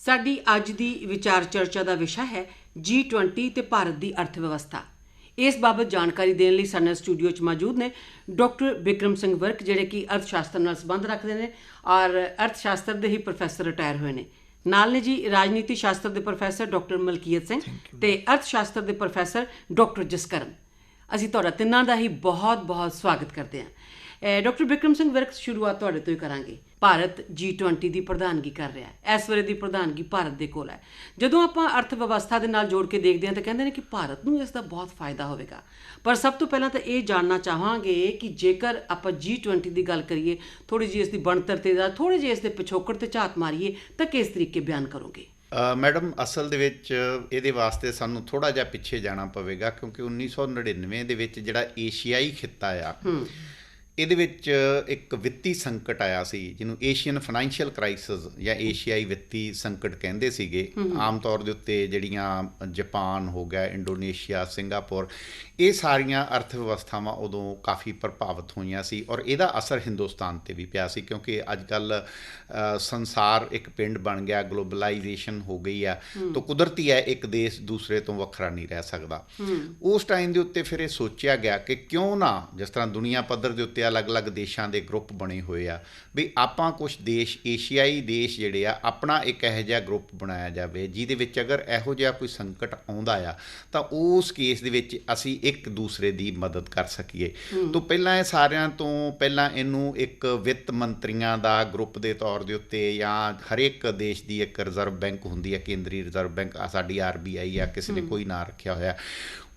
ਸਾਡੀ ਅੱਜ ਦੀ ਵਿਚਾਰ ਚਰਚਾ ਦਾ ਵਿਸ਼ਾ ਹੈ G20 ਤੇ ਭਾਰਤ ਦੀ ਅਰਥ ਵਿਵਸਥਾ। ਇਸ ਬਾਬਤ ਜਾਣਕਾਰੀ ਦੇਣ ਲਈ ਸਾਡੇ ਸਟੂਡੀਓ 'ਚ ਮੌਜੂਦ ਨੇ ਡਾਕਟਰ ਬਿਕਰਮ ਸਿੰਘ ਵਿਰਕ, ਜਿਹੜੇ ਕਿ ਅਰਥ ਸ਼ਾਸਤਰ ਨਾਲ ਸੰਬੰਧ ਰੱਖਦੇ ਨੇ ਔਰ ਅਰਥ ਸ਼ਾਸਤਰ ਦੇ ਹੀ ਪ੍ਰੋਫੈਸਰ ਰਿਟਾਇਰ ਹੋਏ ਨੇ। ਨਾਲ ਨੇ ਜੀ ਰਾਜਨੀਤੀ ਸ਼ਾਸਤਰ ਦੇ ਪ੍ਰੋਫੈਸਰ ਡਾਕਟਰ ਮਲਕੀਅਤ ਸਿੰਘ ਤੇ ਅਰਥ ਸ਼ਾਸਤਰ ਦੇ ਪ੍ਰੋਫੈਸਰ ਡਾਕਟਰ ਜਸਕਰਨ। ਅਸੀਂ ਤੁਹਾਡਾ ਤਿੰਨਾਂ ਦਾ ਹੀ ਬਹੁਤ ਸਵਾਗਤ ਕਰਦੇ ਹਾਂ। ਡਾਕਟਰ ਬਿਕਰਮ ਸਿੰਘ ਵਿਰਕ, ਸ਼ੁਰੂਆਤ ਤੁਹਾਡੇ ਤੋਂ ਹੀ ਕਰਾਂਗੇ। ਭਾਰਤ G20 ਦੀ ਪ੍ਰਧਾਨਗੀ ਕਰ ਰਿਹਾ ਹੈ। ਇਸ ਵੇਲੇ ਦੀ ਪ੍ਰਧਾਨਗੀ ਭਾਰਤ ਦੇ ਕੋਲ ਹੈ। ਜਦੋਂ ਆਪਾਂ ਅਰਥ ਵਿਵਸਥਾ ਦੇ ਨਾਲ ਜੋੜ ਕੇ ਦੇਖਦੇ ਹਾਂ ਤਾਂ ਕਹਿੰਦੇ ਨੇ ਕਿ ਭਾਰਤ ਨੂੰ ਇਸ ਦਾ ਬਹੁਤ ਫਾਇਦਾ ਹੋਵੇਗਾ। ਪਰ ਸਭ ਤੋਂ ਪਹਿਲਾਂ ਤਾਂ ਇਹ ਜਾਣਨਾ ਚਾਹਾਂਗੇ ਕਿ ਜੇਕਰ ਆਪਾਂ G20 ਦੀ ਗੱਲ ਕਰੀਏ, ਥੋੜ੍ਹੀ ਜਿਹੀ ਇਸ ਦੀ ਬਣਤਰ ਤੇ ਜਾਂ ਥੋੜ੍ਹੇ ਜਿਹੇ ਇਸ ਦੇ ਪਿਛੋਕੜ ਤੇ ਝਾਤ ਮਾਰੀਏ ਤਾਂ ਕਿਸ ਤਰੀਕੇ ਬਿਆਨ ਕਰੋਗੇ? ਮੈਡਮ, ਅਸਲ ਦੇ ਵਿੱਚ ਇਹਦੇ ਵਾਸਤੇ ਸਾਨੂੰ ਥੋੜ੍ਹਾ ਜਿਹਾ ਪਿੱਛੇ ਜਾਣਾ ਪਵੇਗਾ, ਕਿਉਂਕਿ 1999 ਦੇ ਵਿੱਚ ਜਿਹੜਾ ਏਸ਼ੀਆਈ ਖਿੱਤਾ ਆ, ਇਹਦੇ ਵਿੱਚ ਇੱਕ ਵਿੱਤੀ ਸੰਕਟ ਆਇਆ ਸੀ ਜਿਹਨੂੰ ਏਸ਼ੀਅਨ ਫਾਈਨੈਂਸ਼ੀਅਲ ਕ੍ਰਾਈਸਿਸ ਜਾਂ ਏਸ਼ੀਆਈ ਵਿੱਤੀ ਸੰਕਟ ਕਹਿੰਦੇ ਸੀਗੇ। ਆਮ ਤੌਰ ਦੇ ਉੱਤੇ ਜਿਹੜੀਆਂ ਜਾਪਾਨ ਹੋ ਗਿਆ, ਇੰਡੋਨੇਸ਼ੀਆ, ਸਿੰਗਾਪੁਰ, ਇਹ ਸਾਰੀਆਂ ਅਰਥ ਵਿਵਸਥਾਵਾਂ ਉਦੋਂ ਕਾਫੀ ਪ੍ਰਭਾਵਿਤ ਹੋਈਆਂ ਸੀ ਔਰ ਇਹਦਾ ਅਸਰ ਹਿੰਦੁਸਤਾਨ 'ਤੇ ਵੀ ਪਿਆ ਸੀ, ਕਿਉਂਕਿ ਅੱਜ ਕੱਲ੍ਹ ਸੰਸਾਰ ਇੱਕ ਪਿੰਡ ਬਣ ਗਿਆ, ਗਲੋਬਲਾਈਜੇਸ਼ਨ ਹੋ ਗਈ ਆ, ਤਾਂ ਕੁਦਰਤੀ ਹੈ ਇੱਕ ਦੇਸ਼ ਦੂਸਰੇ ਤੋਂ ਵੱਖਰਾ ਨਹੀਂ ਰਹਿ ਸਕਦਾ। ਉਸ ਟਾਈਮ ਦੇ ਉੱਤੇ ਫਿਰ ਇਹ ਸੋਚਿਆ ਗਿਆ ਕਿ ਕਿਉਂ ਨਾ, ਜਿਸ ਤਰ੍ਹਾਂ ਦੁਨੀਆ ਪੱਧਰ ਦੇ ਉੱਤੇ ਅਲੱਗ-ਅਲੱਗ ਦੇਸ਼ਾਂ ਦੇ ਗਰੁੱਪ ਬਣੇ ਹੋਏ ਆ, ਵੀ ਆਪਾਂ ਕੁਛ ਦੇਸ਼, ਏਸ਼ੀਆਈ ਦੇਸ਼ ਜਿਹੜੇ ਆ, ਆਪਣਾ ਇੱਕ ਇਹੋ ਜਿਹਾ ਗਰੁੱਪ ਬਣਾਇਆ ਜਾਵੇ ਜਿਹਦੇ ਵਿੱਚ ਅਗਰ ਇਹੋ ਜਿਹਾ ਕੋਈ ਸੰਕਟ ਆਉਂਦਾ ਆ ਤਾਂ ਉਸ ਕੇਸ ਦੇ ਵਿੱਚ ਅਸੀਂ ਇੱਕ ਦੂਸਰੇ ਦੀ ਮਦਦ ਕਰ ਸਕੀਏ। ਤੋਂ ਪਹਿਲਾਂ ਇਹ ਸਾਰਿਆਂ ਤੋਂ ਪਹਿਲਾਂ ਇਹਨੂੰ ਇੱਕ ਵਿੱਤ ਮੰਤਰੀਆਂ ਦਾ ਗਰੁੱਪ ਦੇ ਤੌਰ ਦੇ ਉੱਤੇ, ਜਾਂ ਹਰੇਕ ਦੇਸ਼ ਦੀ ਇੱਕ ਰਿਜ਼ਰਵ ਬੈਂਕ ਹੁੰਦੀ ਹੈ, ਕੇਂਦਰੀ ਰਿਜ਼ਰਵ ਬੈਂਕ, ਸਾਡੀ RBI ਆ, ਕਿਸੇ ਨੇ ਕੋਈ ਨਾਂ ਰੱਖਿਆ ਹੋਇਆ,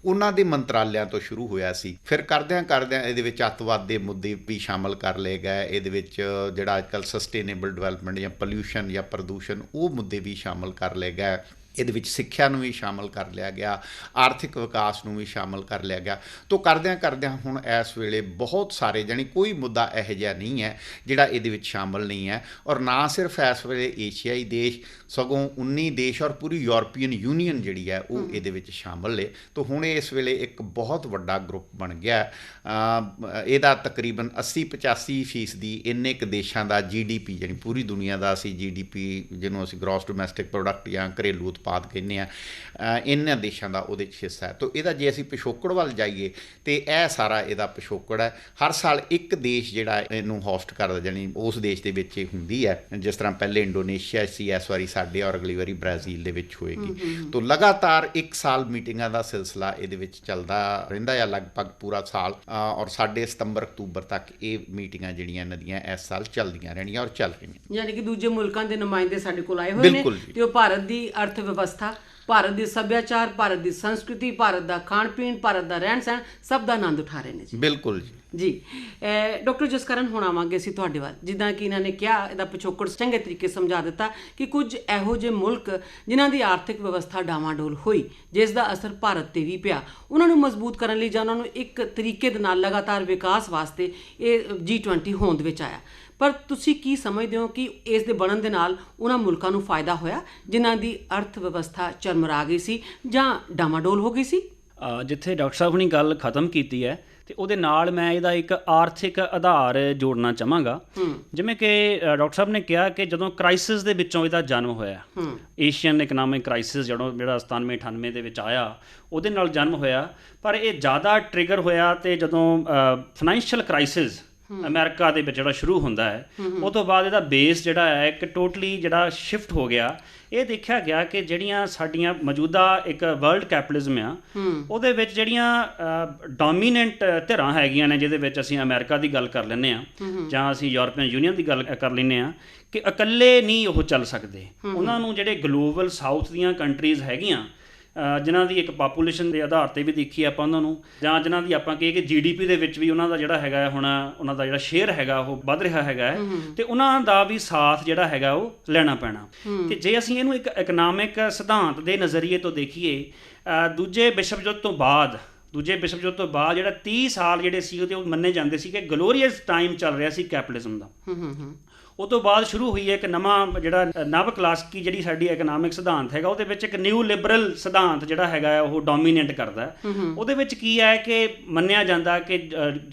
ਉਹਨਾਂ ਦੇ ਮੰਤਰਾਲਿਆਂ ਤੋਂ ਸ਼ੁਰੂ ਹੋਇਆ ਸੀ। ਫਿਰ ਕਰਦਿਆਂ ਇਹਦੇ ਵਿੱਚ ਅੱਤਵਾਦ ਦੇ ਮੁੱਦੇ ਵੀ ਸ਼ਾਮਲ ਕਰ ਲਏ ਗਏ। ਇਹਦੇ ਵਿੱਚ ਜਿਹੜਾ ਅੱਜ ਕੱਲ੍ਹ ਸਸਟੇਨੇਬਲ ਡਿਵੈਲਪਮੈਂਟ ਜਾਂ ਪੋਲਿਊਸ਼ਨ ਜਾਂ ਪ੍ਰਦੂਸ਼ਣ, ਉਹ ਮੁੱਦੇ ਵੀ ਸ਼ਾਮਲ ਕਰ ਲਏ ਗਏ। ਇਹਦੇ ਵਿੱਚ ਸਿੱਖਿਆ ਨੂੰ ਵੀ ਸ਼ਾਮਲ ਕਰ ਲਿਆ ਗਿਆ, ਆਰਥਿਕ ਵਿਕਾਸ ਨੂੰ ਵੀ ਸ਼ਾਮਲ ਕਰ ਲਿਆ ਗਿਆ। ਤੋਂ ਕਰਦਿਆਂ ਹੁਣ ਇਸ ਵੇਲੇ ਬਹੁਤ ਸਾਰੇ, ਜਾਣੀ ਕੋਈ ਮੁੱਦਾ ਇਹੋ ਜਿਹਾ ਨਹੀਂ ਹੈ ਜਿਹੜਾ ਇਹਦੇ ਵਿੱਚ ਸ਼ਾਮਲ ਨਹੀਂ ਹੈ। ਔਰ ਨਾ ਸਿਰਫ ਇਸ ਵੇਲੇ ਏਸ਼ੀਆਈ ਦੇਸ਼, ਸਗੋਂ 19 ਦੇਸ਼ ਔਰ ਪੂਰੀ ਯੂਰਪੀਅਨ ਯੂਨੀਅਨ ਜਿਹੜੀ ਹੈ ਉਹ ਇਹਦੇ ਵਿੱਚ ਸ਼ਾਮਲ ਹੈ। ਤੋਂ ਹੁਣ ਇਸ ਵੇਲੇ ਇੱਕ ਬਹੁਤ ਵੱਡਾ ਗਰੁੱਪ ਬਣ ਗਿਆ। ਇਹਦਾ ਤਕਰੀਬਨ 80-85% ਇੰਨੇ ਕੁ ਦੇਸ਼ਾਂ ਦਾ GDP, ਜਾਣੀ ਪੂਰੀ ਦੁਨੀਆ ਦਾ ਅਸੀਂ GDP, ਜਿਹਨੂੰ ਅਸੀਂ ਗ੍ਰੋਸ ਡੋਮੈਸਟਿਕ ਪ੍ਰੋਡਕਟ ਜਾਂ ਘਰੇਲੂ ਉਤਪਾਦ ਕਹਿੰਦੇ ਹਾਂ, ਇਹਨਾਂ ਦੇਸ਼ਾਂ ਦਾ ਉਹਦੇ 'ਚ ਹਿੱਸਾ ਹੈ। ਤਾਂ ਇਹਦਾ ਜੇ ਅਸੀਂ ਪਿਛੋਕੜ ਵੱਲ ਜਾਈਏ ਤਾਂ ਇਹ ਸਾਰਾ ਇਹਦਾ ਪਿਛੋਕੜ ਹੈ। ਹਰ ਸਾਲ ਇੱਕ ਦੇਸ਼ ਜਿਹੜਾ ਇਹਨੂੰ ਹੋਸਟ ਕਰਦਾ, ਜਾਣੀ ਉਸ ਦੇਸ਼ ਦੇ ਵਿੱਚ ਇਹ ਹੁੰਦੀ ਹੈ। ਜਿਸ ਤਰ੍ਹਾਂ ਪਹਿਲੇ ਇੰਡੋਨੇਸ਼ੀਆ ਸੀ, ਇਸ ਵਾਰੀ ਸਾਡੇ, ਔਰ ਅਗਲੀ ਵਾਰੀ ਬ੍ਰਾਜ਼ੀਲ ਦੇ ਵਿੱਚ ਹੋਏਗੀ। ਤਾਂ ਲਗਾਤਾਰ 1 ਸਾਲ ਮੀਟਿੰਗਾਂ ਦਾ ਸਿਲਸਿਲਾ ਇਹਦੇ ਵਿੱਚ ਚੱਲਦਾ ਰਹਿੰਦਾ ਹੈ, ਲਗਭਗ ਪੂਰਾ ਸਾਲ। ਔਰ ਸਾਡੇ ਸਤੰਬਰ-ਅਕਤੂਬਰ ਤੱਕ ਇਹ ਮੀਟਿੰਗਾਂ ਜਿਹੜੀਆਂ ਇਹਨਾਂ ਦੀਆਂ ਇਸ ਸਾਲ ਚੱਲਦੀਆਂ ਰਹਿਣੀਆਂ ਔਰ ਚੱਲ ਰਹੀਆਂ। ਯਾਨੀ ਕਿ ਦੂਜੇ ਮੁਲਕਾਂ ਦੇ ਨੁਮਾਇੰਦੇ ਸਾਡੇ ਕੋਲ ਆਏ ਹੋਏ ਨੇ ਤੇ ਉਹ ਭਾਰਤ ਦੀ ਅਰਥ ਵਿਵਸਥਾ, ਭਾਰਤ ਦੀ ਸੱਭਿਆਚਾਰ, ਭਾਰਤ ਦੀ ਸੰਸਕ੍ਰਿਤੀ, ਭਾਰਤ ਦਾ ਖਾਣ ਪੀਣ, ਭਾਰਤ ਦਾ ਰਹਿਣ ਸਹਿਣ, ਸਭ ਦਾ ਆਨੰਦ ਉਠਾ ਰਹੇ ਨੇ ਜੀ। ਬਿਲਕੁਲ ਜੀ। ਡਾਕਟਰ ਜਸਕਰਨ, ਹੁਣ ਆਵਾਂਗੇ ਅਸੀਂ ਤੁਹਾਡੇ ਵੱਲ। ਜਿੱਦਾਂ ਕਿ ਇਹਨਾਂ ਨੇ ਕਿਹਾ, ਇਹਦਾ ਪਿਛੋਕੜ ਚੰਗੇ ਤਰੀਕੇ ਸਮਝਾ ਦਿੱਤਾ ਕਿ ਕੁਝ ਇਹੋ ਜਿਹੇ ਮੁਲਕ ਜਿਨ੍ਹਾਂ ਦੀ ਆਰਥਿਕ ਵਿਵਸਥਾ ਡਾਵਾਂਡੋਲ ਹੋਈ, ਜਿਸ ਦਾ ਅਸਰ ਭਾਰਤ 'ਤੇ ਵੀ ਪਿਆ, ਉਹਨਾਂ ਨੂੰ ਮਜ਼ਬੂਤ ਕਰਨ ਲਈ ਜਾਂ ਉਹਨਾਂ ਨੂੰ ਇੱਕ ਤਰੀਕੇ ਦੇ ਨਾਲ ਲਗਾਤਾਰ ਵਿਕਾਸ ਵਾਸਤੇ ਇਹ G20 ਹੋਂਦ ਵਿੱਚ ਆਇਆ। ਪਰ ਤੁਸੀਂ ਕੀ ਸਮਝਦੇ ਹੋ ਕਿ ਇਸ ਦੇ ਬਣਨ ਦੇ ਨਾਲ ਉਹਨਾਂ ਮੁਲਕਾਂ ਨੂੰ ਫਾਇਦਾ ਹੋਇਆ ਜਿਨ੍ਹਾਂ ਦੀ ਅਰਥ ਵਿਵਸਥਾ ਚਰਮਰਾ ਗਈ ਸੀ ਜਾਂ ਡਾਵਾਂਡੋਲ ਹੋ ਗਈ ਸੀ? ਜਿੱਥੇ ਡਾਕਟਰ ਸਾਹਿਬ ਨੇ ਗੱਲ ਖਤਮ ਕੀਤੀ ਹੈ ਅਤੇ ਉਹਦੇ ਨਾਲ ਮੈਂ ਇਹਦਾ ਇੱਕ ਆਰਥਿਕ ਆਧਾਰ ਜੋੜਨਾ ਚਾਹਾਂਗਾ। ਜਿਵੇਂ ਕਿ ਡਾਕਟਰ ਸਾਹਿਬ ਨੇ ਕਿਹਾ ਕਿ ਜਦੋਂ ਕ੍ਰਾਈਸਿਸ ਦੇ ਵਿੱਚੋਂ ਇਹਦਾ ਜਨਮ ਹੋਇਆ, ਏਸ਼ੀਅਨ ਇਕਨੋਮਿਕ ਕ੍ਰਾਈਸਿਸ ਜਿਹੜਾ 97-98 ਦੇ ਵਿੱਚ ਆਇਆ, ਉਹਦੇ ਨਾਲ ਜਨਮ ਹੋਇਆ। ਪਰ ਇਹ ਜ਼ਿਆਦਾ ਟ੍ਰਿਗਰ ਹੋਇਆ ਅਤੇ ਜਦੋਂ ਫਾਈਨੈਂਸ਼ੀਅਲ ਕ੍ਰਾਈਸਿਸ ਅਮਰੀਕਾ ਦੇ ਵਿੱਚ ਜਿਹੜਾ ਸ਼ੁਰੂ ਹੁੰਦਾ ਹੈ, ਉਹ ਤੋਂ ਬਾਅਦ ਇਹਦਾ ਬੇਸ ਜਿਹੜਾ ਹੈ ਇੱਕ ਟੋਟਲੀ ਜਿਹੜਾ ਸ਼ਿਫਟ ਹੋ ਗਿਆ। ਇਹ ਦੇਖਿਆ ਗਿਆ ਕਿ ਜਿਹੜੀਆਂ ਸਾਡੀਆਂ ਮੌਜੂਦਾ ਇੱਕ ਵਰਲਡ ਕੈਪੀਟਲਿਜ਼ਮ ਆ, ਉਹਦੇ ਵਿੱਚ ਜਿਹੜੀਆਂ ਡੋਮੀਨੈਂਟ ਧਿਰਾਂ ਹੈਗੀਆਂ ਨੇ, ਜਿਹਦੇ ਵਿੱਚ ਅਸੀਂ ਅਮਰੀਕਾ ਦੀ ਗੱਲ ਕਰ ਲੈਂਦੇ ਹਾਂ ਜਾਂ ਅਸੀਂ ਯੂਰਪੀਅਨ ਯੂਨੀਅਨ ਦੀ ਗੱਲ ਕਰ ਲੈਂਦੇ ਹਾਂ, ਕਿ ਇਕੱਲੇ ਨਹੀਂ ਉਹ ਚੱਲ ਸਕਦੇ। ਉਹਨਾਂ ਨੂੰ ਜਿਹੜੇ ਗਲੋਬਲ ਸਾਊਥ ਦੀਆਂ ਕੰਟਰੀਜ਼ ਹੈਗੀਆਂ, ਜਿਨ੍ਹਾਂ ਦੀ ਇੱਕ ਪਾਪੂਲੇਸ਼ਨ ਦੇ ਆਧਾਰ 'ਤੇ ਵੀ ਦੇਖੀਏ ਆਪਾਂ ਉਹਨਾਂ ਨੂੰ, ਜਾਂ ਜਿਨ੍ਹਾਂ ਦੀ ਆਪਾਂ ਕਹੀਏ ਕਿ GDP ਦੇ ਵਿੱਚ ਵੀ ਉਹਨਾਂ ਦਾ ਜਿਹੜਾ ਹੈਗਾ ਹੁਣ, ਉਹਨਾਂ ਦਾ ਜਿਹੜਾ ਸ਼ੇਅਰ ਹੈਗਾ ਉਹ ਵੱਧ ਰਿਹਾ ਹੈਗਾ, ਅਤੇ ਉਹਨਾਂ ਦਾ ਵੀ ਸਾਥ ਜਿਹੜਾ ਹੈਗਾ ਉਹ ਲੈਣਾ ਪੈਣਾ। ਕਿ ਜੇ ਅਸੀਂ ਇਹਨੂੰ ਇੱਕ ਇਕਨੋਮਿਕ ਸਿਧਾਂਤ ਦੇ ਨਜ਼ਰੀਏ ਤੋਂ ਦੇਖੀਏ, ਦੂਜੇ ਵਿਸ਼ਵ ਯੁੱਧ ਤੋਂ ਬਾਅਦ ਜਿਹੜਾ 30 ਸਾਲ ਜਿਹੜੇ ਸੀ ਉਹਦੇ ਉਹ ਮੰਨੇ ਜਾਂਦੇ ਸੀ ਕਿ ਗਲੋਰੀਅਸ ਟਾਈਮ ਚੱਲ ਰਿਹਾ ਸੀ ਕੈਪੀਟਲਿਜ਼ਮ ਦਾ। ਉਹ ਤੋਂ ਬਾਅਦ ਸ਼ੁਰੂ ਹੋਈ ਹੈ ਇੱਕ ਨਵਾਂ ਜਿਹੜਾ ਨਵ ਕਲਾਸਿਕੀ ਜਿਹੜੀ ਸਾਡੀ ਇਕਨੋਮਿਕ ਸਿਧਾਂਤ ਹੈਗਾ, ਉਹਦੇ ਵਿੱਚ ਇੱਕ ਨਿਊ ਲਿਬਰਲ ਸਿਧਾਂਤ ਜਿਹੜਾ ਹੈਗਾ ਉਹ ਡੋਮੀਨੇਟ ਕਰਦਾ। ਉਹਦੇ ਵਿੱਚ ਕੀ ਹੈ ਕਿ ਮੰਨਿਆ ਜਾਂਦਾ ਕਿ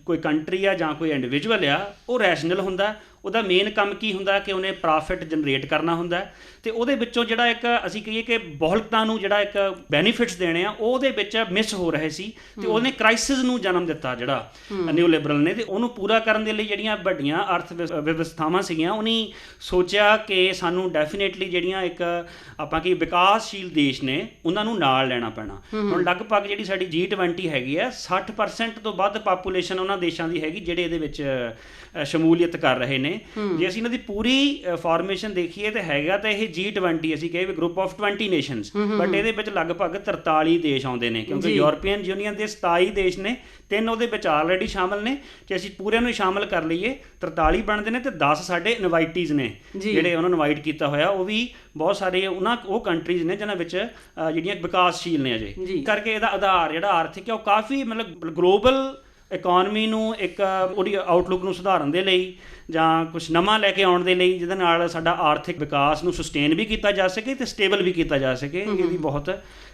ਕੋਈ ਕੰਟਰੀ ਆ ਜਾਂ ਕੋਈ ਇੰਡੀਵਿਜੂਅਲ ਆ, ਉਹ ਰੈਸ਼ਨਲ ਹੁੰਦਾ, ਉਹਦਾ ਮੇਨ ਕੰਮ ਕੀ ਹੁੰਦਾ ਕਿ ਉਹਨੇ ਪ੍ਰੋਫਿਟ ਜਨਰੇਟ ਕਰਨਾ ਹੁੰਦਾ ਤੇ ਉਹਦੇ ਵਿੱਚੋਂ ਜਿਹੜਾ ਇੱਕ ਅਸੀਂ ਕਹੀਏ ਕਿ ਬਹੁਲਕਤਾ ਨੂੰ ਜਿਹੜਾ ਇੱਕ ਬੈਨੀਫਿਟਸ ਦੇਣੇ ਆ ਉਹਦੇ ਵਿੱਚ ਮਿਸ ਹੋ ਰਹੇ ਸੀ ਤੇ ਉਹਨੇ ਕ੍ਰਾਈਸਿਸ ਨੂੰ ਜਨਮ ਦਿੱਤਾ ਜਿਹੜਾ ਨਿਊ ਲਿਬਰਲ ਨੇ, ਤੇ ਉਹਨੂੰ ਪੂਰਾ ਕਰਨ ਦੇ ਲਈ ਜਿਹੜੀਆਂ ਵੱਡੀਆਂ ਅਰਥ ਵਿਵਸਥਾਵਾਂ ਸੀਗੀਆਂ ਉਹਨੇ ਸੋਚਿਆ ਕਿ ਸਾਨੂੰ ਡੈਫੀਨੇਟਲੀ ਜਿਹੜੀਆਂ ਇੱਕ ਆਪਾਂ ਕੀ ਵਿਕਾਸਸ਼ੀਲ ਦੇਸ਼ ਨੇ ਉਹਨਾਂ ਨੂੰ ਨਾਲ ਲੈਣਾ ਪੈਣਾ। ਹੁਣ ਲਗਭਗ ਜਿਹੜੀ ਸਾਡੀ G20 ਹੈਗੀ ਆ 60% ਤੋਂ ਵੱਧ ਪਾਪੂਲੇਸ਼ਨ ਉਹਨਾਂ ਦੇਸ਼ਾਂ ਦੀ ਹੈਗੀ ਜਿਹੜੇ ਇਹਦੇ ਵਿੱਚ ਸ਼ਮੂਲੀਅਤ ਕਰ ਰਹੇ ਨੇ। ਜੇ ਅਸੀਂ ਇਹਨਾਂ ਦੀ ਪੂਰੀ ਫਾਰਮੇਸ਼ਨ ਦੇਖੀਏ ਤਾਂ ਹੈਗਾ ਤਾਂ ਇਹ G20 ਅਸੀਂ ਕਹੇ ਵੀ ਗਰੁੱਪ ਆਫ 20 ਨੇਸ਼ਨਸ, ਬਟ ਇਹਦੇ ਵਿੱਚ ਲਗਭਗ 43 ਦੇਸ਼ ਆਉਂਦੇ ਨੇ ਕਿਉਂਕਿ ਯੂਰਪੀਅਨ ਯੂਨੀਅਨ ਦੇ 27 ਦੇਸ਼ ਨੇ, 3 ਉਹਦੇ ਵਿੱਚ ਆਲਰੇਡੀ ਸ਼ਾਮਲ ਨੇ, ਜੇ ਅਸੀਂ ਪੂਰਿਆਂ ਨੂੰ ਸ਼ਾਮਲ ਕਰ ਲਈਏ 43 ਬਣਦੇ ਨੇ ਤੇ 10 ਸਾਡੇ ਇਨਵਾਈਟੀਜ਼ ਨੇ ਜਿਹੜੇ ਉਹਨਾਂ ਨੂੰ ਇਨਵਾਈਟ ਕੀਤਾ ਹੋਇਆ, ਉਹ ਵੀ ਬਹੁਤ ਸਾਰੇ ਉਹ ਕੰਟਰੀਜ਼ ਨੇ ਜਿਨ੍ਹਾਂ ਵਿੱਚ ਜਿਹੜੀਆਂ ਵਿਕਾਸਸ਼ੀਲ ਨੇ ਅਜੇ ਕਰਕੇ। ਇਹਦਾ ਆਧਾਰ ਜਿਹੜਾ ਆਰਥਿਕ ਹੈ ਉਹ ਕਾਫੀ ਮਤਲਬ ਗਲੋਬਲ ਇਕੋਨਮੀ ਨੂੰ ਇੱਕ ਉਹਦੀ ਆਊਟਲੁੱਕ ਨੂੰ ਸੁਧਾਰਨ ਦੇ ਲਈ ਜਾਂ ਕੁਛ ਨਵਾਂ ਲੈ ਕੇ ਆਉਣ ਦੇ ਲਈ ਜਿਹਦੇ ਨਾਲ ਸਾਡਾ ਆਰਥਿਕ ਵਿਕਾਸ ਨੂੰ ਸਸਟੇਨ ਵੀ ਕੀਤਾ ਜਾ ਸਕੇ ਤੇ ਸਟੇਬਲ ਵੀ ਕੀਤਾ ਜਾ ਸਕੇ, ਇਹਦੀ ਬਹੁਤ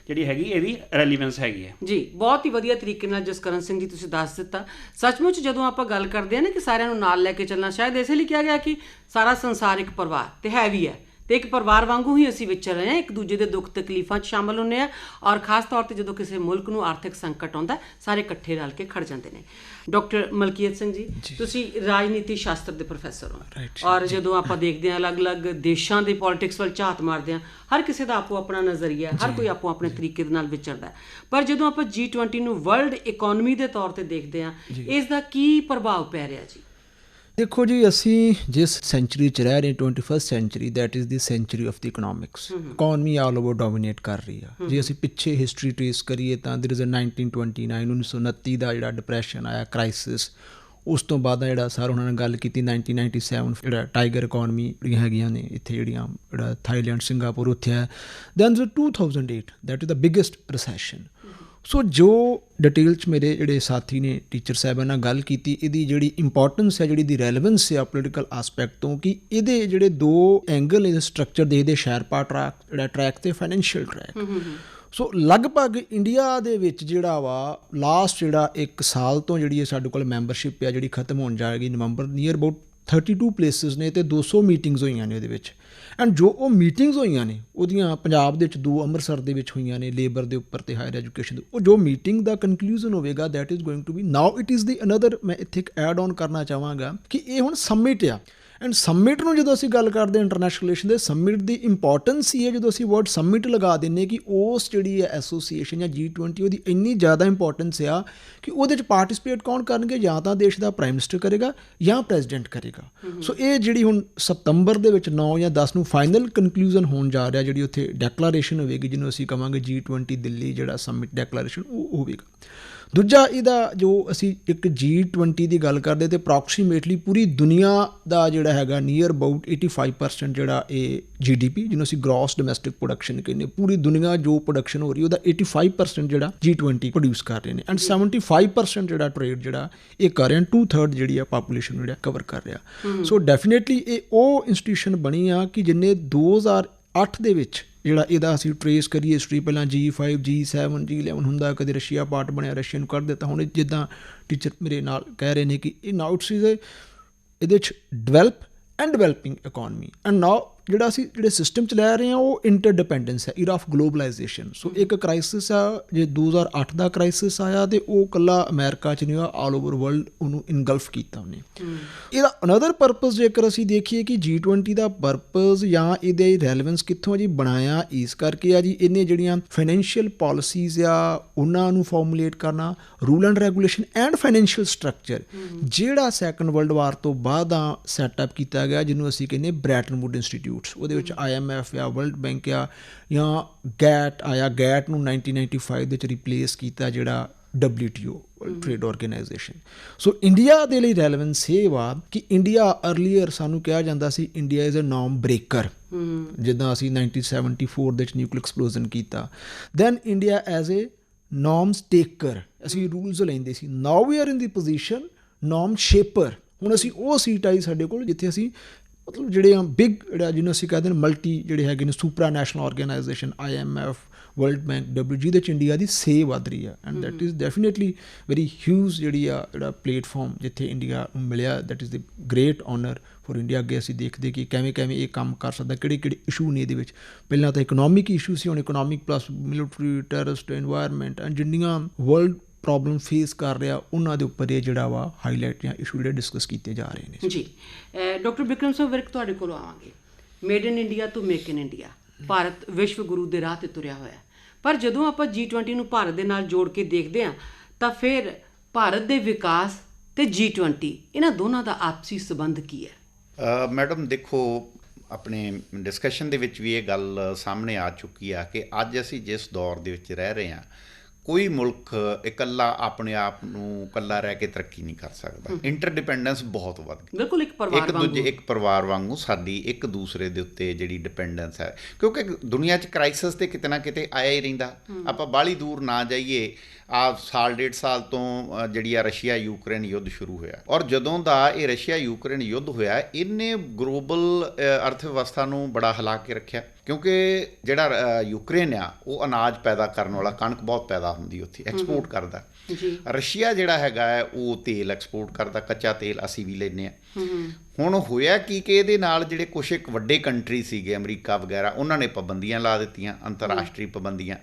ਜਿਹੜੀ ਹੈਗੀ ਇਹਦੀ ਰੈਲੀਵੈਂਸ ਹੈਗੀ ਹੈ ਜੀ। ਬਹੁਤ ਹੀ ਵਧੀਆ ਤਰੀਕੇ ਨਾਲ ਜਸਕਰਨ ਸਿੰਘ ਜੀ ਤੁਸੀਂ ਦੱਸ ਦਿੱਤਾ। ਸੱਚਮੁੱਚ ਜਦੋਂ ਆਪਾਂ ਗੱਲ ਕਰਦੇ ਹਾਂ ਨਾ ਕਿ ਸਾਰਿਆਂ ਨੂੰ ਨਾਲ ਲੈ ਕੇ ਚੱਲਣਾ, ਸ਼ਾਇਦ ਇਸੇ ਲਈ ਕਿਹਾ ਗਿਆ ਕਿ ਸਾਰਾ ਸੰਸਾਰ ਇੱਕ ਪਰਿਵਾਰ ਤੇ ਹੈ ਵੀ ਹੈ, ਤੇ ਇੱਕ ਪਰਿਵਾਰ ਵਾਂਗੂ ਹੀ ਅਸੀਂ ਵਿਚਰ ਰਹੇ ਹਾਂ, ਇੱਕ ਦੂਜੇ ਦੇ ਦੁੱਖ ਤਕਲੀਫਾਂ 'ਚ ਸ਼ਾਮਲ ਹੁੰਦੇ ਹਾਂ, ਔਰ ਖਾਸ ਤੌਰ ਤੇ ਜਦੋਂ ਕਿਸੇ ਮੁਲਕ ਨੂੰ ਆਰਥਿਕ ਸੰਕਟ ਆਉਂਦਾ ਸਾਰੇ ਇਕੱਠੇ ਰਲ ਕੇ ਖੜ ਜਾਂਦੇ ਨੇ। ਡਾਕਟਰ ਮਲਕੀਅਤ ਸਿੰਘ ਜੀ, ਤੁਸੀਂ ਰਾਜਨੀਤੀ ਸ਼ਾਸਤਰ ਦੇ ਪ੍ਰੋਫੈਸਰ ਹੋ, ਔਰ ਜਦੋਂ ਆਪਾਂ ਦੇਖਦੇ ਹਾਂ ਅਲੱਗ-ਅਲੱਗ ਦੇਸ਼ਾਂ ਦੇ ਪੋਲਿਟਿਕਸ ਵੱਲ ਝਾਤ ਮਾਰਦੇ ਹਾਂ, ਹਰ ਕਿਸੇ ਦਾ ਆਪੋ ਆਪਣਾ ਨਜ਼ਰੀਆ, ਹਰ ਕੋਈ ਆਪੋ ਆਪਣੇ ਤਰੀਕੇ ਦੇ ਨਾਲ ਵਿਚਰਦਾ, ਪਰ ਜਦੋਂ ਆਪਾਂ G20 ਨੂੰ ਵਰਲਡ ਇਕੋਨਮੀ ਦੇ ਤੌਰ ਤੇ ਦੇਖਦੇ ਹਾਂ, ਇਸ ਦਾ ਕੀ ਪ੍ਰਭਾਵ ਪੈ ਰਿਹਾ ਜੀ? ਦੇਖੋ ਜੀ, ਅਸੀਂ ਜਿਸ ਸੈਂਚੁਰੀ 'ਚ ਰਹਿ ਰਹੇ 21st century, that is the century of the economics. Economy all over dominate ਕਰ ਰਹੀ ਆ। ਜੇ ਅਸੀਂ ਪਿੱਛੇ ਹਿਸਟਰੀ ਟ੍ਰੇਸ ਕਰੀਏ ਤਾਂ there is a 1929 ਦਾ ਜਿਹੜਾ ਡਿਪਰੈਸ਼ਨ ਆਇਆ, ਕ੍ਰਾਈਸਿਸ, ਉਸ ਤੋਂ ਬਾਅਦ ਜਿਹੜਾ ਸਰ ਉਹਨਾਂ ਨੇ ਗੱਲ ਕੀਤੀ 1997 ਜਿਹੜਾ ਟਾਈਗਰ ਇਕੋਨਮੀ ਜਿਹੜੀਆਂ ਹੈਗੀਆਂ ਨੇ ਇੱਥੇ ਜਿਹੜੀਆਂ ਜਿਹੜਾ ਥਾਈਲੈਂਡ, ਸਿੰਗਾਪੁਰ ਉੱਥੇ ਹੈ। Then 2008 that is the biggest recession. So ਜੋ ਡਿਟੇਲ 'ਚ ਮੇਰੇ ਜਿਹੜੇ ਸਾਥੀ ਨੇ ਟੀਚਰ ਸਾਹਿਬਾਨ ਨਾਲ ਗੱਲ ਕੀਤੀ, ਇਹਦੀ ਜਿਹੜੀ ਇੰਪੋਰਟੈਂਸ ਹੈ, ਜਿਹੜੀ ਦੀ ਰੈਲੇਵੈਂਸ ਹੈ ਪੋਲੀਟੀਕਲ ਆਸਪੈਕਟ ਤੋਂ, ਕਿ ਇਹਦੇ ਜਿਹੜੇ 2 ਐਂਗਲ ਇਹਦੇ ਸਟਰਕਚਰ ਦੇ ਸ਼ੈਰਪਾ ਟਰੈਕ ਤੇ ਫਾਈਨੈਂਸ਼ੀਅਲ ਟਰੈਕ। ਸੋ ਲਗਭਗ ਇੰਡੀਆ ਦੇ ਵਿੱਚ ਜਿਹੜਾ ਵਾ ਲਾਸਟ ਜਿਹੜਾ 1 ਸਾਲ ਤੋਂ ਜਿਹੜੀ ਹੈ ਸਾਡੇ ਕੋਲ ਮੈਂਬਰਸ਼ਿਪ ਆ ਜਿਹੜੀ ਖਤਮ ਹੋਣ ਜਾਏਗੀ ਨਵੰਬਰ, ਨੀਅਰ ਅਬਾਊਟ 32 ਪਲੇਸਿਸ ਨੇ ਤੇ 200 ਮੀਟਿੰਗਸ ਹੋਈਆਂ ਨੇ ਉਹਦੇ ਵਿੱਚ। ਐਂਡ ਜੋ ਉਹ ਮੀਟਿੰਗਸ ਹੋਈਆਂ ਨੇ ਉਹਦੀਆਂ ਪੰਜਾਬ ਦੇ ਵਿੱਚ 2 ਅੰਮ੍ਰਿਤਸਰ ਦੇ ਵਿੱਚ ਹੋਈਆਂ ਨੇ, ਲੇਬਰ ਦੇ ਉੱਪਰ ਤੇ ਹਾਇਰ ਐਜੂਕੇਸ਼ਨ ਦੇ। ਉਹ ਜੋ ਮੀਟਿੰਗ ਦਾ ਕਨਕਲੂਜਨ ਹੋਵੇਗਾ that is going to be now it is the another, ਮੈਂ ਇੱਥੇ ਇੱਕ ਐਡ ਔਨ ਕਰਨਾ ਚਾਹਾਂਗਾ ਕਿ ਇਹ ਹੁਣ ਸਮਿਟ ਆ। ਐਂਡ ਸਮਿਟ ਨੂੰ ਜਦੋਂ ਅਸੀਂ ਗੱਲ ਕਰਦੇ ਹਾਂ ਇੰਟਰਨੈਸ਼ਨਲ ਰਿਲੇਸ਼ਨ ਦੇ, ਸਮਿਟ ਦੀ ਇੰਪੋਰਟੈਂਸ ਹੀ ਹੈ ਜਦੋਂ ਅਸੀਂ ਵਰਡ ਸਮਿਟ ਲਗਾ ਦਿੰਦੇ ਕਿ ਉਸ ਜਿਹੜੀ ਹੈ ਐਸੋਸੀਏਸ਼ਨ ਜਾਂ G20 ਉਹਦੀ ਇੰਨੀ ਜ਼ਿਆਦਾ ਇੰਪੋਰਟੈਂਸ ਆ ਕਿ ਉਹਦੇ 'ਚ ਪਾਰਟੀਸਪੇਟ ਕੌਣ ਕਰਨਗੇ, ਜਾਂ ਤਾਂ ਦੇਸ਼ ਦਾ ਪ੍ਰਾਈਮ ਮਿਨਿਸਟਰ ਕਰੇਗਾ ਜਾਂ ਪ੍ਰੈਜ਼ੀਡੈਂਟ ਕਰੇਗਾ। ਸੋ ਇਹ ਜਿਹੜੀ ਹੁਣ ਸਤੰਬਰ ਦੇ ਵਿੱਚ 9 ਜਾਂ 10 ਨੂੰ ਫਾਈਨਲ ਕਨਕਲੂਜਨ ਹੋਣ ਜਾ ਰਿਹਾ, ਜਿਹੜੀ ਉੱਥੇ ਡੈਕਲਾਰੇਸ਼ਨ ਹੋਵੇਗੀ ਜਿਹਨੂੰ ਅਸੀਂ ਕਹਾਂਗੇ G20 ਦਿੱਲੀ ਜਿਹੜਾ ਸਮਿਟ ਡੈਕਲਾਰੇਸ਼ਨ, ਉਹ ਹੋਵੇਗਾ। ਦੂਜਾ ਇਹਦਾ ਜੋ ਅਸੀਂ ਇੱਕ G20 ਦੀ ਗੱਲ ਕਰਦੇ ਤੇ ਅਪਰੋਕਸੀਮੇਟਲੀ ਪੂਰੀ ਦੁਨੀਆ ਦਾ ਜਿਹੜਾ ਹੈਗਾ ਨੀਅਰ ਅਬਾਊਟ 85% ਜਿਹੜਾ ਇਹ GDP ਜਿਹਨੂੰ ਅਸੀਂ ਗ੍ਰੋਸ ਡੋਮੈਸਟਿਕ ਪ੍ਰੋਡਕਸ਼ਨ ਕਹਿੰਦੇ, ਪੂਰੀ ਦੁਨੀਆ ਜੋ ਪ੍ਰੋਡਕਸ਼ਨ ਹੋ ਰਹੀ ਉਹਦਾ 85% ਜਿਹੜਾ G20 ਪ੍ਰੋਡਿਊਸ ਕਰ ਰਹੇ ਨੇ। ਐਂਡ 75% ਜਿਹੜਾ ਟ੍ਰੇਡ ਜਿਹੜਾ ਇਹ ਕਰ ਰਹੇ, 2/3 ਜਿਹੜੀ ਆ ਪਾਪੂਲੇਸ਼ਨ ਜਿਹੜਾ ਕਵਰ ਕਰ ਰਿਹਾ। ਸੋ ਡੈਫੀਨੇਟਲੀ ਇਹ ਉਹ ਇੰਸਟੀਟਿਊਸ਼ਨ ਬਣੀ ਆ ਕਿ ਜਿਹਨੇ 2008 ਦੇ ਵਿੱਚ ਜਿਹੜਾ ਇਹਦਾ ਅਸੀਂ ਟਰੇਸ ਕਰੀਏ ਹਿਸਟਰੀ, ਪਹਿਲਾਂ G5, G7, G11 ਹੁੰਦਾ, ਕਦੇ ਰਸ਼ੀਆ ਪਾਰਟ ਬਣਿਆ, ਰਸ਼ੀਆ ਨੂੰ ਕੱਢ ਦਿੱਤਾ। ਹੁਣ ਜਿੱਦਾਂ ਟੀਚਰ ਮੇਰੇ ਨਾਲ ਕਹਿ ਰਹੇ ਨੇ ਕਿ ਇਹ ਨਾਓ ਇਟਸ ਇਹਦੇ 'ਚ develop and developing economy. And now ਜਿਹੜਾ ਅਸੀਂ ਜਿਹੜੇ ਸਿਸਟਮ 'ਚ ਲੈ ਰਹੇ ਹਾਂ ਉਹ ਇੰਟਰਡਿਪੈਂਡੈਂਸ ਹੈ, ਈਰਾ ਆਫ ਗਲੋਬਲਾਈਜੇਸ਼ਨ। ਸੋ ਇੱਕ ਕ੍ਰਾਈਸਿਸ ਆ, ਜੇ 2008 ਦਾ ਕ੍ਰਾਈਸਿਸ ਆਇਆ ਤੇ ਉਹ ਇਕੱਲਾ ਅਮਰੀਕਾ 'ਚ ਨਹੀਂ ਹੋਇਆ, ਆਲ ਓਵਰ ਵਰਲਡ ਉਹਨੂੰ ਇਨਗਲਫ ਕੀਤਾ ਉਹਨੇ। ਇਹਦਾ ਅਨਦਰ ਪਰਪਸ ਜੇਕਰ ਅਸੀਂ ਦੇਖੀਏ ਕਿ G20 ਦਾ ਪਰਪਸ ਜਾਂ ਇਹਦੇ ਰੈਲੇਵੈਂਸ ਕਿੱਥੋਂ ਜੀ ਬਣਾਇਆ, ਇਸ ਕਰਕੇ ਆ ਜੀ ਇਹਨੇ ਜਿਹੜੀਆਂ ਫਾਈਨੈਂਸ਼ੀਅਲ ਪਾਲਿਸੀਜ਼ ਆ ਉਹਨਾਂ ਨੂੰ ਫਾਰਮੂਲੇਟ ਕਰਨਾ, rule and regulation and financial structure ਜਿਹੜਾ ਸੈਕੰਡ ਵਰਲਡ ਵਾਰ ਤੋਂ ਬਾਅਦ ਆ ਸੈਟਅਪ ਕੀਤਾ ਗਿਆ, ਜਿਹਨੂੰ ਅਸੀਂ ਕਹਿੰਦੇ ਬ੍ਰੈਟਨ ਵੁੱਡ ਇੰਸਟੀਟਿਊਟ। ਉਹਦੇ ਵਿੱਚ IMF ਆ, ਵਰਲਡ ਬੈਂਕ ਆ, ਜਾਂ ਗੈਟ ਆਇਆ, ਗੈਟ ਨੂੰ 1995 ਦੇ ਵਿੱਚ ਰਿਪਲੇਸ ਕੀਤਾ ਜਿਹੜਾ WTO trade organisation. So India ਦੇ ਲਈ ਰੈਲੇਵੈਂਸ ਇਹ ਵਾ ਕਿ ਇੰਡੀਆ ਅਰਲੀਅਰ ਸਾਨੂੰ ਕਿਹਾ ਜਾਂਦਾ ਸੀ India is a norm breaker, ਜਿੱਦਾਂ ਅਸੀਂ 1974 ਦੇ ਵਿੱਚ ਨਿਊਕਲੀਅਰ ਐਕਸਪਲੋਜ਼ਨ ਕੀਤਾ। Then India as a norms taker, ਅਸੀਂ ਰੂਲਸ ਲੈਂਦੇ ਸੀ। Now we are in the position norm shaper. ਹੁਣ ਅਸੀਂ ਉਹ ਸੀਟ ਆਈ ਸਾਡੇ ਕੋਲ ਜਿੱਥੇ ਅਸੀਂ ਮਤਲਬ ਜਿਹੜੇ ਬਿਗ ਜਿਹੜਾ ਜਿਹਨੂੰ ਅਸੀਂ ਕਹਿੰਦੇ ਨੇ ਮਲਟੀ ਜਿਹੜੇ ਹੈਗੇ ਨੇ supra national organization IMF world bank ਜਿਹਦੇ 'ਚ ਇੰਡੀਆ ਦੀ ਸੇ ਵੱਧ ਰਹੀ ਆ and that is definitely very huge ਜਿਹੜੀ ਆ ਜਿਹੜਾ ਪਲੇਟਫਾਰਮ ਜਿੱਥੇ ਇੰਡੀਆ ਨੂੰ ਮਿਲਿਆ that is the great honour for India. ਅੱਗੇ ਅਸੀਂ ਦੇਖਦੇ ਕਿ ਕਿਵੇਂ ਇਹ ਕੰਮ ਕਰ ਸਕਦਾ, ਕਿਹੜੇ ਇਸ਼ੂ ਨੇ ਇਹਦੇ ਵਿੱਚ। ਪਹਿਲਾਂ ਤਾਂ ਇਕਨੋਮਿਕ ਇਸ਼ੂ ਸੀ, ਹੁਣ economic plus military, terrorist, environment and ਜਿੰਨੀਆਂ ਵਰਲਡ ਪ੍ਰੋਬਲਮ ਫੇਸ ਕਰ ਰਿਹਾ ਉਹਨਾਂ ਦੇ ਉੱਪਰ ਇਹ ਜਿਹੜਾ ਵਾ ਹਾਈਲਾਈਟ ਜਾਂ ਇਸ਼ੂ ਜਿਹੜੇ ਡਿਸਕਸ ਕੀਤੇ ਜਾ ਰਹੇ ਨੇ। ਜੀ ਡਾਕਟਰ ਬਿਕਰਮ ਸਿੰਘ ਵਿਰਕ ਤੁਹਾਡੇ ਕੋਲ ਆਵਾਂਗੇ। ਮੇਡ ਇਨ ਇੰਡੀਆ ਤੋਂ ਮੇਕ ਇਨ ਇੰਡੀਆ, ਭਾਰਤ ਵਿਸ਼ਵ ਗੁਰੂ ਦੇ ਰਾਹ 'ਤੇ ਤੁਰਿਆ ਹੋਇਆ, ਪਰ ਜਦੋਂ ਆਪਾਂ G20 ਨੂੰ ਭਾਰਤ ਦੇ ਨਾਲ ਜੋੜ ਕੇ ਦੇਖਦੇ ਹਾਂ ਤਾਂ ਫਿਰ ਭਾਰਤ ਦੇ ਵਿਕਾਸ ਤੇ G20 ਇਹਨਾਂ ਦੋਨਾਂ ਦਾ ਆਪਸੀ ਸੰਬੰਧ ਕੀ ਹੈ? ਮੈਡਮ ਦੇਖੋ, ਆਪਣੇ ਡਿਸਕਸ਼ਨ ਦੇ ਵਿੱਚ ਵੀ ਇਹ ਗੱਲ ਸਾਹਮਣੇ ਆ ਚੁੱਕੀ ਆ ਕਿ ਅੱਜ ਅਸੀਂ ਜਿਸ ਦੌਰ ਦੇ ਵਿੱਚ ਰਹਿ ਰਹੇ ਹਾਂ, ਕੋਈ ਮੁਲਕ ਇਕੱਲਾ ਆਪਣੇ ਆਪ ਨੂੰ ਇਕੱਲਾ ਰਹਿ ਕੇ ਤਰੱਕੀ ਨਹੀਂ ਕਰ ਸਕਦਾ। ਇੰਟਰਡਿਪੈਂਡੈਂਸ ਬਹੁਤ ਵੱਧ ਗਈ, ਬਿਲਕੁਲ ਇੱਕ ਪਰਿਵਾਰ ਵਾਂਗੂ ਸਾਡੀ ਇੱਕ ਦੂਸਰੇ ਦੇ ਉੱਤੇ ਜਿਹੜੀ ਡਿਪੈਂਡੈਂਸ ਹੈ, ਕਿਉਂਕਿ ਦੁਨੀਆ 'ਚ ਕ੍ਰਾਈਸਿਸ ਤੇ ਕਿਤੇ ਨਾ ਕਿਤੇ ਆਇਆ ਹੀ ਰਹਿੰਦਾ। ਆਪਾਂ ਬਾਹਲੀ ਦੂਰ ਨਾ ਜਾਈਏ, ਸਾਲ 1.5 ਸਾਲ ਤੋਂ ਜਿਹੜੀ ਆ ਰਸ਼ੀਆ ਯੂਕਰੇਨ ਯੁੱਧ ਸ਼ੁਰੂ ਹੋਇਆ, ਔਰ ਜਦੋਂ ਦਾ ਇਹ ਰਸ਼ੀਆ ਯੂਕਰੇਨ ਯੁੱਧ ਹੋਇਆ ਇਹਨੇ ਗਲੋਬਲ ਅਰਥ ਵਿਵਸਥਾ ਨੂੰ ਬੜਾ ਹਿਲਾ ਕੇ ਰੱਖਿਆ, ਕਿਉਂਕਿ ਜਿਹੜਾ ਯੂਕਰੇਨ ਆ ਉਹ ਅਨਾਜ ਪੈਦਾ ਕਰਨ ਵਾਲਾ, ਕਣਕ ਬਹੁਤ ਪੈਦਾ ਹੁੰਦੀ ਉੱਥੇ, ਐਕਸਪੋਰਟ ਕਰਦਾ। ਰਸ਼ੀਆ ਜਿਹੜਾ ਹੈਗਾ ਹੈ ਉਹ ਤੇਲ ਐਕਸਪੋਰਟ ਕਰਦਾ, ਕੱਚਾ ਤੇਲ ਅਸੀਂ ਵੀ ਲੈਂਦੇ ਹਾਂ। ਹੁਣ ਹੋਇਆ ਕਿ ਇਹਦੇ ਨਾਲ ਜਿਹੜੇ ਕੁਛ ਇੱਕ ਵੱਡੇ ਕੰਟਰੀ ਸੀਗੇ, ਅਮਰੀਕਾ ਵਗੈਰਾ, ਉਹਨਾਂ ਨੇ ਪਾਬੰਦੀਆਂ ਲਾ ਦਿੱਤੀਆਂ, ਅੰਤਰਰਾਸ਼ਟਰੀ ਪਾਬੰਦੀਆਂ।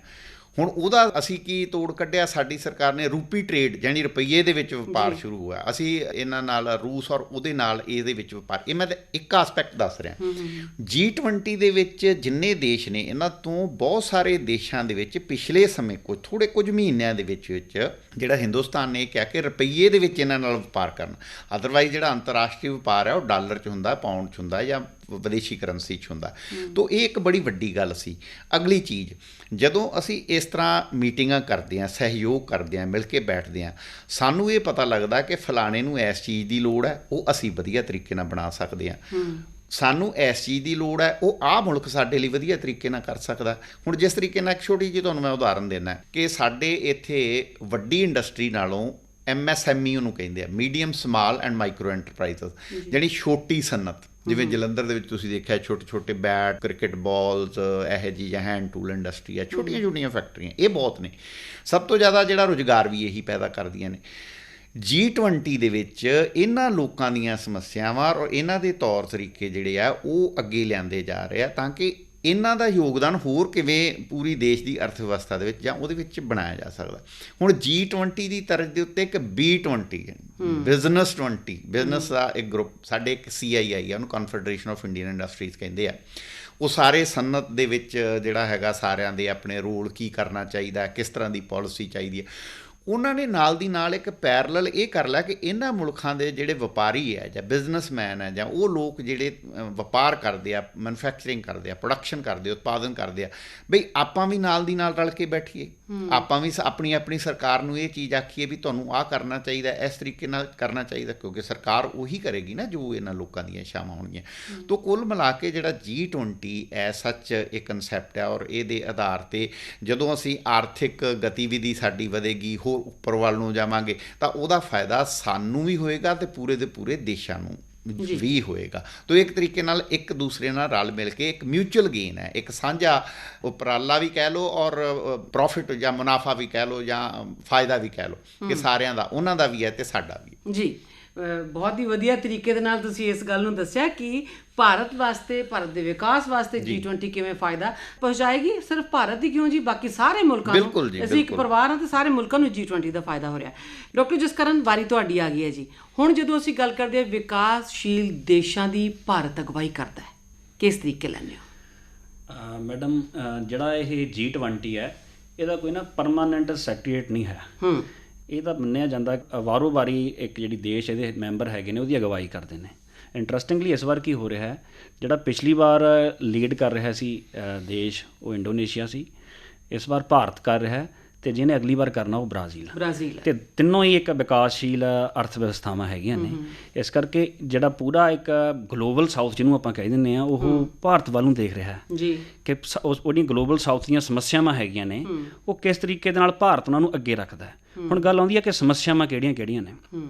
ਹੁਣ ਉਹਦਾ ਅਸੀਂ ਕੀ ਤੋੜ ਕੱਢਿਆ? ਸਾਡੀ ਸਰਕਾਰ ਨੇ ਰੂਪੀ ਟ੍ਰੇਡ ਯਾਨੀ ਰੁਪਈਏ ਦੇ ਵਿੱਚ ਵਪਾਰ ਸ਼ੁਰੂ ਹੋਇਆ। ਅਸੀਂ ਇਹਨਾਂ ਨਾਲ ਰੂਸ ਔਰ ਉਹਦੇ ਨਾਲ ਇਹਦੇ ਵਿੱਚ ਵਪਾਰ, ਇਹ ਮੈਂ ਤਾਂ ਇੱਕ ਆਸਪੈਕਟ ਦੱਸ ਰਿਹਾ। G20 ਦੇ ਵਿੱਚ ਜਿੰਨੇ ਦੇਸ਼ ਨੇ, ਇਹਨਾਂ ਤੋਂ ਬਹੁਤ ਸਾਰੇ ਦੇਸ਼ਾਂ ਦੇ ਵਿੱਚ ਪਿਛਲੇ ਸਮੇਂ ਕੁਝ ਮਹੀਨਿਆਂ ਦੇ ਵਿੱਚ ਜਿਹੜਾ ਹਿੰਦੁਸਤਾਨ ਨੇ ਕਿਹਾ ਕਿ ਰੁਪਈਏ ਦੇ ਵਿੱਚ ਇਹਨਾਂ ਨਾਲ ਵਪਾਰ ਕਰਨ। ਅਦਰਵਾਈਜ਼ ਜਿਹੜਾ ਅੰਤਰਰਾਸ਼ਟਰੀ ਵਪਾਰ ਹੈ ਉਹ ਡਾਲਰ 'ਚ ਹੁੰਦਾ, ਪਾਉਂਡ 'ਚ ਹੁੰਦਾ ਜਾਂ ਵਿਦੇਸ਼ੀ ਕਰੰਸੀ 'ਚ ਹੁੰਦਾ। ਤੋ ਇਹ ਇੱਕ ਬੜੀ ਵੱਡੀ ਗੱਲ ਸੀ। ਅਗਲੀ ਚੀਜ਼, ਜਦੋਂ ਅਸੀਂ ਇਸ ਤਰ੍ਹਾਂ ਮੀਟਿੰਗਾਂ ਕਰਦੇ ਹਾਂ, ਸਹਿਯੋਗ ਕਰਦੇ ਹਾਂ, ਮਿਲ ਕੇ ਬੈਠਦੇ ਹਾਂ, ਸਾਨੂੰ ਇਹ ਪਤਾ ਲੱਗਦਾ ਕਿ ਫਲਾਣੇ ਨੂੰ ਇਸ ਚੀਜ਼ ਦੀ ਲੋੜ ਹੈ, ਉਹ ਅਸੀਂ ਵਧੀਆ ਤਰੀਕੇ ਨਾਲ ਬਣਾ ਸਕਦੇ ਹਾਂ। ਸਾਨੂੰ ਇਸ ਚੀਜ਼ ਦੀ ਲੋੜ ਹੈ, ਉਹ ਆਹ ਮੁਲਕ ਸਾਡੇ ਲਈ ਵਧੀਆ ਤਰੀਕੇ ਨਾਲ ਕਰ ਸਕਦਾ। ਹੁਣ ਜਿਸ ਤਰੀਕੇ ਨਾਲ ਇੱਕ ਛੋਟੀ ਜਿਹੀ ਤੁਹਾਨੂੰ ਮੈਂ ਉਦਾਹਰਨ ਦੇਣਾ ਕਿ ਸਾਡੇ ਇੱਥੇ ਵੱਡੀ ਇੰਡਸਟਰੀ ਨਾਲੋਂ MSME ਉਹਨੂੰ ਕਹਿੰਦੇ ਆ, medium small and micro enterprises, ਜਿਹੜੀ ਛੋਟੀ ਸਨਅਤ, ਜਿਵੇਂ ਜਲੰਧਰ ਦੇ ਵਿੱਚ ਤੁਸੀਂ ਦੇਖਿਆ ਛੋਟੇ ਬੈਟ, ਕ੍ਰਿਕਟ ਬਾਲਸ, ਇਹੋ ਜਿਹੀ ਜਾਂ ਹੈਂਡ ਟੂਲ ਇੰਡਸਟਰੀ ਆ, ਛੋਟੀਆਂ ਫੈਕਟਰੀਆਂ, ਇਹ ਬਹੁਤ ਨੇ। ਸਭ ਤੋਂ ਜ਼ਿਆਦਾ ਜਿਹੜਾ ਰੁਜ਼ਗਾਰ ਵੀ ਇਹੀ ਪੈਦਾ ਕਰਦੀਆਂ ਨੇ। G20 ਦੇ ਵਿੱਚ ਇਹਨਾਂ ਲੋਕਾਂ ਦੀਆਂ ਸਮੱਸਿਆਵਾਂ ਔਰ ਇਹਨਾਂ ਦੇ ਤੌਰ ਤਰੀਕੇ ਜਿਹੜੇ ਆ ਉਹ ਅੱਗੇ ਲਿਆਂਦੇ ਜਾ ਰਹੇ ਆ, ਤਾਂ ਕਿ ਇਹਨਾਂ ਦਾ ਯੋਗਦਾਨ ਹੋਰ ਕਿਵੇਂ ਪੂਰੀ ਦੇਸ਼ ਦੀ ਅਰਥ ਵਿਵਸਥਾ ਦੇ ਵਿੱਚ ਜਾਂ ਉਹਦੇ ਵਿੱਚ ਬਣਾਇਆ ਜਾ ਸਕਦਾ। ਹੁਣ G20 ਦੀ ਤਰਜ਼ ਦੇ ਉੱਤੇ ਇੱਕ B20 ਬਿਜ਼ਨਸ 20, ਬਿਜ਼ਨਸ ਦਾ ਇੱਕ ਗਰੁੱਪ, ਸਾਡੇ ਇੱਕ CII ਆ, ਉਹਨੂੰ ਕਨਫੈਡਰੇਸ਼ਨ ਆਫ ਇੰਡੀਅਨ ਇੰਡਸਟਰੀਜ਼ ਕਹਿੰਦੇ ਆ। ਉਹ ਸਾਰੇ ਸਨਅਤ ਦੇ ਵਿੱਚ ਜਿਹੜਾ ਹੈਗਾ ਸਾਰਿਆਂ ਦੇ ਆਪਣੇ ਰੋਲ ਕੀ ਕਰਨਾ ਚਾਹੀਦਾ, ਕਿਸ ਤਰ੍ਹਾਂ ਦੀ ਪੋਲਿਸੀ ਚਾਹੀਦੀ ਹੈ। ਉਹਨਾਂ ਨੇ ਨਾਲ ਦੀ ਨਾਲ ਇੱਕ ਪੈਰਲਲ ਇਹ ਕਰ ਲਿਆ ਕਿ ਇਹਨਾਂ ਮੁਲਕਾਂ ਦੇ ਜਿਹੜੇ ਵਪਾਰੀ ਹੈ ਜਾਂ ਬਿਜ਼ਨਸਮੈਨ ਹੈ ਜਾਂ ਉਹ ਲੋਕ ਜਿਹੜੇ ਵਪਾਰ ਕਰਦੇ ਆ, ਮੈਨੂਫੈਕਚਰਿੰਗ ਕਰਦੇ ਆ, ਪ੍ਰੋਡਕਸ਼ਨ ਕਰਦੇ, ਉਤਪਾਦਨ ਕਰਦੇ ਆ, ਬਈ ਆਪਾਂ ਵੀ ਨਾਲ ਦੀ ਨਾਲ ਰਲ ਕੇ ਬੈਠੀਏ, ਆਪਾਂ ਵੀ ਆਪਣੀ ਸਰਕਾਰ ਨੂੰ ਇਹ ਚੀਜ਼ ਆਖੀਏ ਵੀ ਤੁਹਾਨੂੰ ਆਹ ਕਰਨਾ ਚਾਹੀਦਾ, ਇਸ ਤਰੀਕੇ ਨਾਲ ਕਰਨਾ ਚਾਹੀਦਾ, ਕਿਉਂਕਿ ਸਰਕਾਰ ਉਹੀ ਕਰੇਗੀ ਨਾ ਜੋ ਇਹਨਾਂ ਲੋਕਾਂ ਦੀਆਂ ਇੱਛਾਵਾਂ ਹੋਣਗੀਆਂ। ਤੋਂ ਕੁੱਲ ਮਿਲਾ ਕੇ ਜਿਹੜਾ G20 ਐਸ ਸੱਚ ਇੱਕ ਕਨਸੈਪਟ ਹੈ, ਔਰ ਇਹਦੇ ਆਧਾਰ 'ਤੇ ਜਦੋਂ ਅਸੀਂ ਆਰਥਿਕ ਗਤੀਵਿਧੀ ਸਾਡੀ ਵਧੇਗੀ, ਹੋਰ ਉੱਪਰ ਵੱਲ ਨੂੰ ਜਾਵਾਂਗੇ, ਤਾਂ ਉਹਦਾ ਫਾਇਦਾ ਸਾਨੂੰ ਵੀ ਹੋਏਗਾ ਤੇ ਪੂਰੇ ਦੇ ਪੂਰੇ ਦੇਸ਼ਾਂ ਨੂੰ ਵੀ ਹੋਏਗਾ। ਤੋ ਇੱਕ ਤਰੀਕੇ ਨਾਲ ਇੱਕ ਦੂਸਰੇ ਨਾਲ ਰਲ ਮਿਲ ਕੇ ਇੱਕ ਮਿਊਚੁਅਲ ਗੇਨ ਹੈ, ਇੱਕ ਸਾਂਝਾ ਉਪਰਾਲਾ ਵੀ ਕਹਿ ਲਓ ਔਰ ਪ੍ਰੋਫਿਟ ਜਾਂ ਮੁਨਾਫਾ ਵੀ ਕਹਿ ਲਓ ਜਾਂ ਫਾਇਦਾ ਵੀ ਕਹਿ ਲਓ ਕਿ ਸਾਰਿਆਂ ਦਾ, ਉਹਨਾਂ ਦਾ ਵੀ ਹੈ ਤੇ ਸਾਡਾ ਵੀ। ਜੀ, ਬਹੁਤ ਹੀ ਵਧੀਆ ਤਰੀਕੇ ਦੇ ਨਾਲ ਤੁਸੀਂ ਇਸ ਗੱਲ ਨੂੰ ਦੱਸਿਆ ਕਿ ਭਾਰਤ ਵਾਸਤੇ, ਭਾਰਤ ਦੇ ਵਿਕਾਸ ਵਾਸਤੇ G20 ਕਿਵੇਂ ਫਾਇਦਾ ਪਹੁੰਚਾਏਗੀ। ਸਿਰਫ ਭਾਰਤ ਹੀ ਕਿਉਂ ਜੀ, ਬਾਕੀ ਸਾਰੇ ਮੁਲਕਾਂ ਨੂੰ, ਅਸੀਂ ਇੱਕ ਪਰਿਵਾਰ ਹਾਂ ਤੇ ਸਾਰੇ ਮੁਲਕਾਂ ਨੂੰ G20 ਦਾ ਫਾਇਦਾ ਹੋ ਰਿਹਾ। ਡਾਕਟਰ ਜਸਕਰਨ, ਵਾਰੀ ਤੁਹਾਡੀ ਆ ਗਈ ਹੈ ਜੀ। ਹੁਣ ਜਦੋਂ ਅਸੀਂ ਗੱਲ ਕਰਦੇ ਹਾਂ ਵਿਕਾਸਸ਼ੀਲ ਦੇਸ਼ਾਂ ਦੀ, ਭਾਰਤ ਅਗਵਾਈ ਕਰਦਾ ਹੈ, ਕਿਸ ਤਰੀਕੇ ਲੈਂਦੇ ਹੋ? ਮੈਡਮ, ਜਿਹੜਾ ਇਹ G20 ਹੈ, ਇਹਦਾ ਕੋਈ ਨਾ ਪਰਮਾਨੈਂਟ ਸੈਕਟਰੀਏਟ ਨਹੀਂ ਹੈ। ਇਹ ਤਾਂ ਮੰਨਿਆ ਜਾਂਦਾ ਵਾਰੋ ਵਾਰੀ ਇੱਕ ਜਿਹੜੀ ਦੇਸ਼ ਇਹਦੇ ਮੈਂਬਰ ਹੈਗੇ ਨੇ ਉਹਦੀ ਅਗਵਾਈ ਕਰਦੇ ਨੇ। ਇੰਟਰਸਟਿੰਗਲੀ ਇਸ ਵਾਰ ਕੀ ਹੋ ਰਿਹਾ ਹੈ, ਜਿਹੜਾ ਪਿਛਲੀ ਵਾਰ ਲੀਡ ਕਰ ਰਿਹਾ ਸੀ ਦੇਸ਼ ਉਹ ਇੰਡੋਨੇਸ਼ੀਆ ਸੀ, ਇਸ ਵਾਰ ਭਾਰਤ ਕਰ ਰਿਹਾ ਹੈ, ਅਤੇ ਜਿਹਨੇ ਅਗਲੀ ਵਾਰ ਕਰਨਾ ਉਹ ਬ੍ਰਾਜ਼ੀਲ। ਅਤੇ ਤਿੰਨੋਂ ਹੀ ਇੱਕ ਵਿਕਾਸਸ਼ੀਲ ਅਰਥ ਵਿਵਸਥਾਵਾਂ ਹੈਗੀਆਂ ਨੇ। ਇਸ ਕਰਕੇ ਜਿਹੜਾ ਪੂਰਾ ਇੱਕ ਗਲੋਬਲ ਸਾਊਥ ਜਿਹਨੂੰ ਆਪਾਂ ਕਹਿ ਦਿੰਦੇ ਹਾਂ, ਉਹ ਭਾਰਤ ਵੱਲ ਨੂੰ ਦੇਖ ਰਿਹਾ ਹੈ ਕਿ ਉਹਦੀਆਂ ਗਲੋਬਲ ਸਾਊਥ ਦੀਆਂ ਸਮੱਸਿਆਵਾਂ ਹੈਗੀਆਂ ਨੇ, ਉਹ ਕਿਸ ਤਰੀਕੇ ਦੇ ਨਾਲ ਭਾਰਤ ਉਹਨਾਂ ਨੂੰ ਅੱਗੇ ਰੱਖਦਾ ਹੈ। ਹੁਣ ਗੱਲ ਆਉਂਦੀ ਹੈ ਕਿ ਸਮੱਸਿਆਵਾਂ ਕਿਹੜੀਆਂ ਨੇ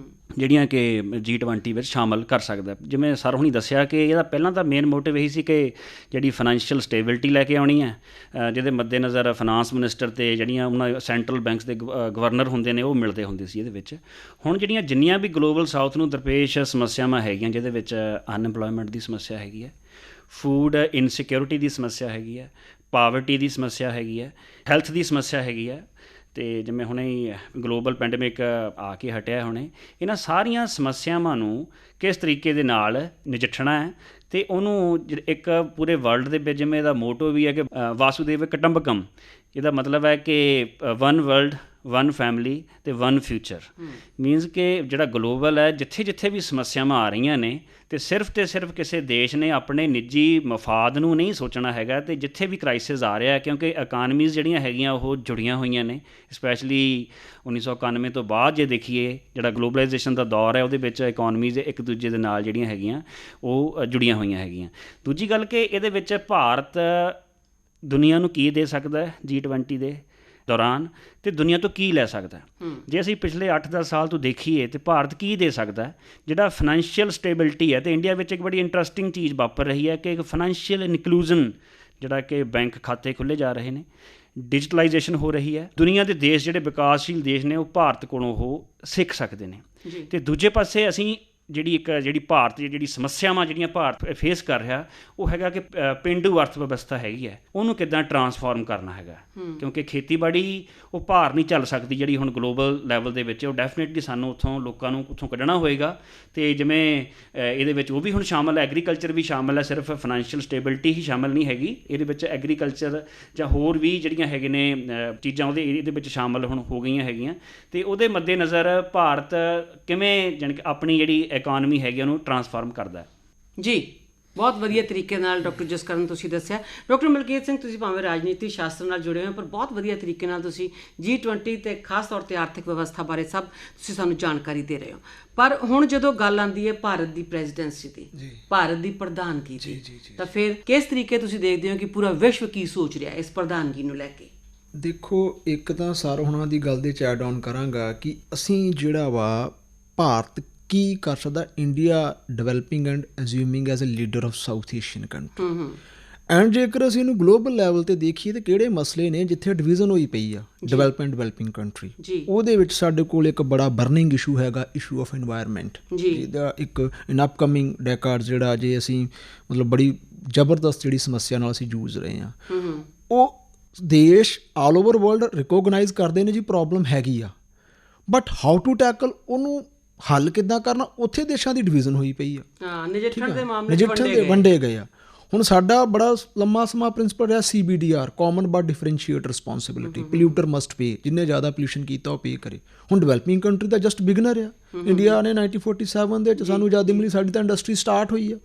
ਜਿਹੜੀਆਂ ਕਿ G20 ਵਿੱਚ ਸ਼ਾਮਲ ਕਰ ਸਕਦਾ। ਜਿਵੇਂ ਸਰ ਹੁਣੀ ਦੱਸਿਆ ਕਿ ਇਹਦਾ ਪਹਿਲਾਂ ਤਾਂ ਮੇਨ ਮੋਟਿਵ ਇਹੀ ਸੀ ਕਿ ਜਿਹੜੀ ਫਾਈਨੈਂਸ਼ੀਅਲ ਸਟੇਬਿਲਿਟੀ ਲੈ ਕੇ ਆਉਣੀ ਹੈ, ਜਿਹਦੇ ਮੱਦੇਨਜ਼ਰ ਫਾਈਨਾਂਸ ਮਿਨਿਸਟਰ ਅਤੇ ਜਿਹੜੀਆਂ ਉਹਨਾਂ ਸੈਂਟਰਲ ਬੈਂਕਸ ਦੇ ਗਵਰਨਰ ਹੁੰਦੇ ਨੇ ਉਹ ਮਿਲਦੇ ਹੁੰਦੇ ਸੀ ਇਹਦੇ ਵਿੱਚ। ਹੁਣ ਜਿੰਨੀਆਂ ਵੀ ਗਲੋਬਲ ਸਾਊਥ ਨੂੰ ਦਰਪੇਸ਼ ਸਮੱਸਿਆਵਾਂ ਹੈਗੀਆਂ, ਜਿਹਦੇ ਵਿੱਚ ਅਨਐਮਪਲੋਇਮੈਂਟ ਦੀ ਸਮੱਸਿਆ ਹੈਗੀ ਹੈ, ਫੂਡ ਇਨਸਿਕਿਉਰਿਟੀ ਦੀ ਸਮੱਸਿਆ ਹੈਗੀ ਹੈ, ਪਾਵਰਟੀ ਦੀ ਸਮੱਸਿਆ ਹੈਗੀ ਹੈ, ਹੈਲਥ ਦੀ ਸਮੱਸਿਆ ਹੈਗੀ ਹੈ, ਅਤੇ ਜਿਵੇਂ ਹੁਣੇ ਗਲੋਬਲ ਪੈਂਡੇਮਿਕ ਆ ਕੇ ਹਟਿਆ ਹੁਣੇ, ਇਹਨਾਂ ਸਾਰੀਆਂ ਸਮੱਸਿਆਵਾਂ ਨੂੰ ਕਿਸ ਤਰੀਕੇ ਦੇ ਨਾਲ ਨਜਿੱਠਣਾ ਹੈ ਅਤੇ ਉਹਨੂੰ ਇੱਕ ਪੂਰੇ ਵਰਲਡ ਦੇ ਵਿੱਚ ਜਿਵੇਂ ਇਹਦਾ ਮੋਟੋ ਵੀ ਹੈ ਕਿ ਵਾਸੂਦੇਵ ਕੁਟੰਬਕਮ, ਇਹਦਾ ਮਤਲਬ ਹੈ ਕਿ ਵਨ ਵਰਲਡ, ਵਨ ਫੈਮਿਲੀ ਅਤੇ ਵਨ ਫਿਊਚਰ। ਮੀਨਸ ਕਿ ਜਿਹੜਾ ਗਲੋਬਲ ਹੈ, ਜਿੱਥੇ ਜਿੱਥੇ ਵੀ ਸਮੱਸਿਆਵਾਂ ਆ ਰਹੀਆਂ ਨੇ ਅਤੇ ਸਿਰਫ ਕਿਸੇ ਦੇਸ਼ ਨੇ ਆਪਣੇ ਨਿੱਜੀ ਮਫਾਦ ਨੂੰ ਨਹੀਂ ਸੋਚਣਾ ਹੈਗਾ, ਅਤੇ ਜਿੱਥੇ ਵੀ ਕ੍ਰਾਈਸਿਸ ਆ ਰਿਹਾ, ਕਿਉਂਕਿ ਇਕਾਨਮੀਜ਼ ਜਿਹੜੀਆਂ ਹੈਗੀਆਂ ਉਹ ਜੁੜੀਆਂ ਹੋਈਆਂ ਨੇ, ਸਪੈਸ਼ਲੀ 1991 ਤੋਂ ਬਾਅਦ ਜੇ ਦੇਖੀਏ ਜਿਹੜਾ ਗਲੋਬਲਾਈਜੇਸ਼ਨ ਦਾ ਦੌਰ ਹੈ ਉਹਦੇ ਵਿੱਚ ਇਕਾਨਮੀਜ਼ ਇੱਕ ਦੂਜੇ ਦੇ ਨਾਲ ਜਿਹੜੀਆਂ ਹੈਗੀਆਂ ਉਹ ਜੁੜੀਆਂ ਹੋਈਆਂ ਹੈਗੀਆਂ। ਦੂਜੀ ਗੱਲ ਕਿ ਇਹਦੇ ਵਿੱਚ ਭਾਰਤ ਦੁਨੀਆ ਨੂੰ ਕੀ ਦੇ ਸਕਦਾ ਹੈ G20 ਦੇ ਦੌਰਾਨ, ਅਤੇ ਦੁਨੀਆ ਤੋਂ ਕੀ ਲੈ ਸਕਦਾ। ਜੇ ਅਸੀਂ ਪਿਛਲੇ 8-10 ਸਾਲ ਤੋਂ ਦੇਖੀਏ ਤਾਂ ਭਾਰਤ ਕੀ ਦੇ ਸਕਦਾ। ਜਿਹੜਾ ਫਾਈਨੈਂਸ਼ੀਅਲ ਸਟੇਬਿਲਿਟੀ ਹੈ, ਅਤੇ ਇੰਡੀਆ ਵਿੱਚ ਇੱਕ ਬੜੀ ਇੰਟਰਸਟਿੰਗ ਚੀਜ਼ ਵਾਪਰ ਰਹੀ ਹੈ ਕਿ ਇੱਕ ਫਾਈਨੈਂਸ਼ੀਅਲ ਇਨਕਲੂਜ਼ਨ, ਜਿਹੜਾ ਕਿ ਬੈਂਕ ਖਾਤੇ ਖੁੱਲ੍ਹੇ ਜਾ ਰਹੇ ਨੇ, ਡਿਜੀਟਲਾਈਜੇਸ਼ਨ ਹੋ ਰਹੀ ਹੈ। ਦੁਨੀਆ ਦੇ ਦੇਸ਼ ਜਿਹੜੇ ਵਿਕਾਸਸ਼ੀਲ ਦੇਸ਼ ਨੇ ਉਹ ਭਾਰਤ ਕੋਲੋਂ ਉਹ ਸਿੱਖ ਸਕਦੇ ਨੇ। ਅਤੇ ਦੂਜੇ ਪਾਸੇ ਅਸੀਂ ਜਿਹੜੀ ਭਾਰਤ ਦੀ ਜਿਹੜੀ ਸਮੱਸਿਆਵਾਂ ਜਿਹੜੀਆਂ ਭਾਰਤ ਫੇਸ ਕਰ ਰਿਹਾ ਉਹ ਹੈਗਾ ਕਿ ਪੇਂਡੂ ਅਰਥ ਵਿਵਸਥਾ ਹੈਗੀ ਹੈ, ਉਹਨੂੰ ਕਿੱਦਾਂ ਟਰਾਂਸਫਾਰਮ ਕਰਨਾ ਹੈਗਾ, ਕਿਉਂਕਿ ਖੇਤੀਬਾੜੀ ਉਹ ਭਾਰ ਨਹੀਂ ਝੱਲ ਸਕਦੀ ਜਿਹੜੀ ਹੁਣ ਗਲੋਬਲ ਲੈਵਲ ਦੇ ਵਿੱਚ। ਉਹ ਡੈਫੀਨੇਟਲੀ ਸਾਨੂੰ ਲੋਕਾਂ ਨੂੰ ਉੱਥੋਂ ਕੱਢਣਾ ਹੋਏਗਾ। ਅਤੇ ਜਿਵੇਂ ਇਹਦੇ ਵਿੱਚ ਉਹ ਵੀ ਹੁਣ ਸ਼ਾਮਲ ਹੈ, ਐਗਰੀਕਲਚਰ ਵੀ ਸ਼ਾਮਲ ਹੈ, ਸਿਰਫ ਫਾਈਨੈਂਸ਼ੀਅਲ ਸਟੇਬਿਲਿਟੀ ਹੀ ਸ਼ਾਮਲ ਨਹੀਂ ਹੈਗੀ ਇਹਦੇ ਵਿੱਚ। ਐਗਰੀਕਲਚਰ ਜਾਂ ਹੋਰ ਵੀ ਜਿਹੜੀਆਂ ਹੈਗੇ ਨੇ ਚੀਜ਼ਾਂ ਇਹਦੇ ਵਿੱਚ ਸ਼ਾਮਲ ਹੁਣ ਹੋ ਗਈਆਂ ਹੈਗੀਆਂ, ਅਤੇ ਉਹਦੇ ਮੱਦੇਨਜ਼ਰ ਭਾਰਤ ਕਿਵੇਂ ਜਾਣੀ ਕਿ ਆਪਣੀ ਜਿਹੜੀ ਇਕਾਨਮੀ ਹੈਗੀ ਉਹਨੂੰ ਟਰਾਂਸਫਾਰਮ ਕਰਦਾ। ਜੀ, ਬਹੁਤ ਵਧੀਆ ਤਰੀਕੇ ਨਾਲ ਡਾਕਟਰ ਜਸਕਰਨ ਤੁਸੀਂ ਦੱਸਿਆ। ਡਾਕਟਰ ਮਲਕੀਤ ਸਿੰਘ, ਤੁਸੀਂ ਭਾਵੇਂ ਰਾਜਨੀਤੀ ਸ਼ਾਸਤਰ ਨਾਲ ਜੁੜੇ ਹੋ ਪਰ ਬਹੁਤ ਵਧੀਆ ਤਰੀਕੇ ਨਾਲ ਤੁਸੀਂ G20 ਅਤੇ ਖਾਸ ਤੌਰ 'ਤੇ ਆਰਥਿਕ ਵਿਵਸਥਾ ਬਾਰੇ ਸਭ ਤੁਸੀਂ ਸਾਨੂੰ ਜਾਣਕਾਰੀ ਦੇ ਰਹੇ ਹੋ। ਪਰ ਹੁਣ ਜਦੋਂ ਗੱਲ ਆਉਂਦੀ ਹੈ ਭਾਰਤ ਦੀ ਪ੍ਰੈਜ਼ੀਡੈਂਸੀ ਦੀ, ਭਾਰਤ ਦੀ ਪ੍ਰਧਾਨਗੀ ਦੀ, ਤਾਂ ਫਿਰ ਕਿਸ ਤਰੀਕੇ ਤੁਸੀਂ ਦੇਖਦੇ ਹੋ ਕਿ ਪੂਰਾ ਵਿਸ਼ਵ ਕੀ ਸੋਚ ਰਿਹਾ ਇਸ ਪ੍ਰਧਾਨਗੀ ਨੂੰ ਲੈ ਕੇ? ਦੇਖੋ, ਇੱਕ ਤਾਂ ਸਰ ਹੁਣਾਂ ਦੀ ਗੱਲ ਦੇ 'ਚ ਐਡ ਆਨ ਕਰਾਂਗਾ ਕਿ ਅਸੀਂ ਜਿਹੜਾ ਵਾ ਭਾਰਤ ਕੀ ਕਰ ਸਕਦਾ। India developing and assuming as a leader of South Asian country, and ਜੇਕਰ ਅਸੀਂ ਇਹਨੂੰ ਗਲੋਬਲ ਲੈਵਲ 'ਤੇ ਦੇਖੀਏ ਤਾਂ ਕਿਹੜੇ ਮਸਲੇ ਨੇ ਜਿੱਥੇ ਡਿਵੀਜ਼ਨ ਹੋਈ ਪਈ ਆ ਡਿਵੈਲਪਿੰਗ ਕੰਟਰੀ, ਉਹਦੇ ਵਿੱਚ ਸਾਡੇ ਕੋਲ ਇੱਕ ਬੜਾ ਬਰਨਿੰਗ ਇਸ਼ੂ ਹੈਗਾ, ਇਸ਼ੂ ਆਫ ਇਨਵਾਇਰਮੈਂਟ, ਜਿਹਦਾ ਇੱਕ ਇਨ ਅਪਕਮਿੰਗ ਡੈਕਾਰਡ ਜਿਹੜਾ ਜੇ ਅਸੀਂ ਮਤਲਬ ਬੜੀ ਜ਼ਬਰਦਸਤ ਜਿਹੜੀ ਸਮੱਸਿਆ ਨਾਲ ਅਸੀਂ ਜੂਝ ਰਹੇ ਹਾਂ, ਉਹ ਦੇਸ਼ ਆਲ ਓਵਰ ਵਰਲਡ ਰਿਕੋਗਨਾਈਜ਼ ਕਰਦੇ ਨੇ ਜੀ ਪ੍ਰੋਬਲਮ ਹੈਗੀ ਆ, ਬਟ ਹਾਊ ਟੂ ਟੈਕਲ ਉਹਨੂੰ ਹੱਲ ਕਿੱਦਾਂ ਕਰਨਾ, ਉੱਥੇ ਦੇਸ਼ਾਂ ਦੀ ਡਿਵੀਜ਼ਨ ਹੋਈ ਪਈ ਆ, ਨਜਿੱਠਣ ਦੇ ਵੰਡੇ ਗਏ ਆ। ਹੁਣ ਸਾਡਾ ਬੜਾ ਲੰਮਾ ਸਮਾਂ ਪ੍ਰਿੰਸੀਪਲ ਰਿਹਾ CBDR, common but differentiate responsibility, polluter must pay, ਜਿਹਨੇ ਜ਼ਿਆਦਾ ਪੋਲਿਊਸ਼ਨ ਕੀਤਾ ਉਹ ਪੇ ਕਰੇ। ਹੁਣ ਡਿਵੈਲਪਿੰਗ ਕੰਟਰੀ ਦਾ ਜਸਟ ਬਿਗਨਰ ਆ। ਇੰਡੀਆ ਨੇ 1947 ਦੇ ਵਿੱਚ ਸਾਨੂੰ ਆਜ਼ਾਦੀ ਮਿਲੀ, ਸਾਡੀ ਤਾਂ ਇੰਡਸਟਰੀ ਸਟਾਰਟ ਹੋਈ ਆ।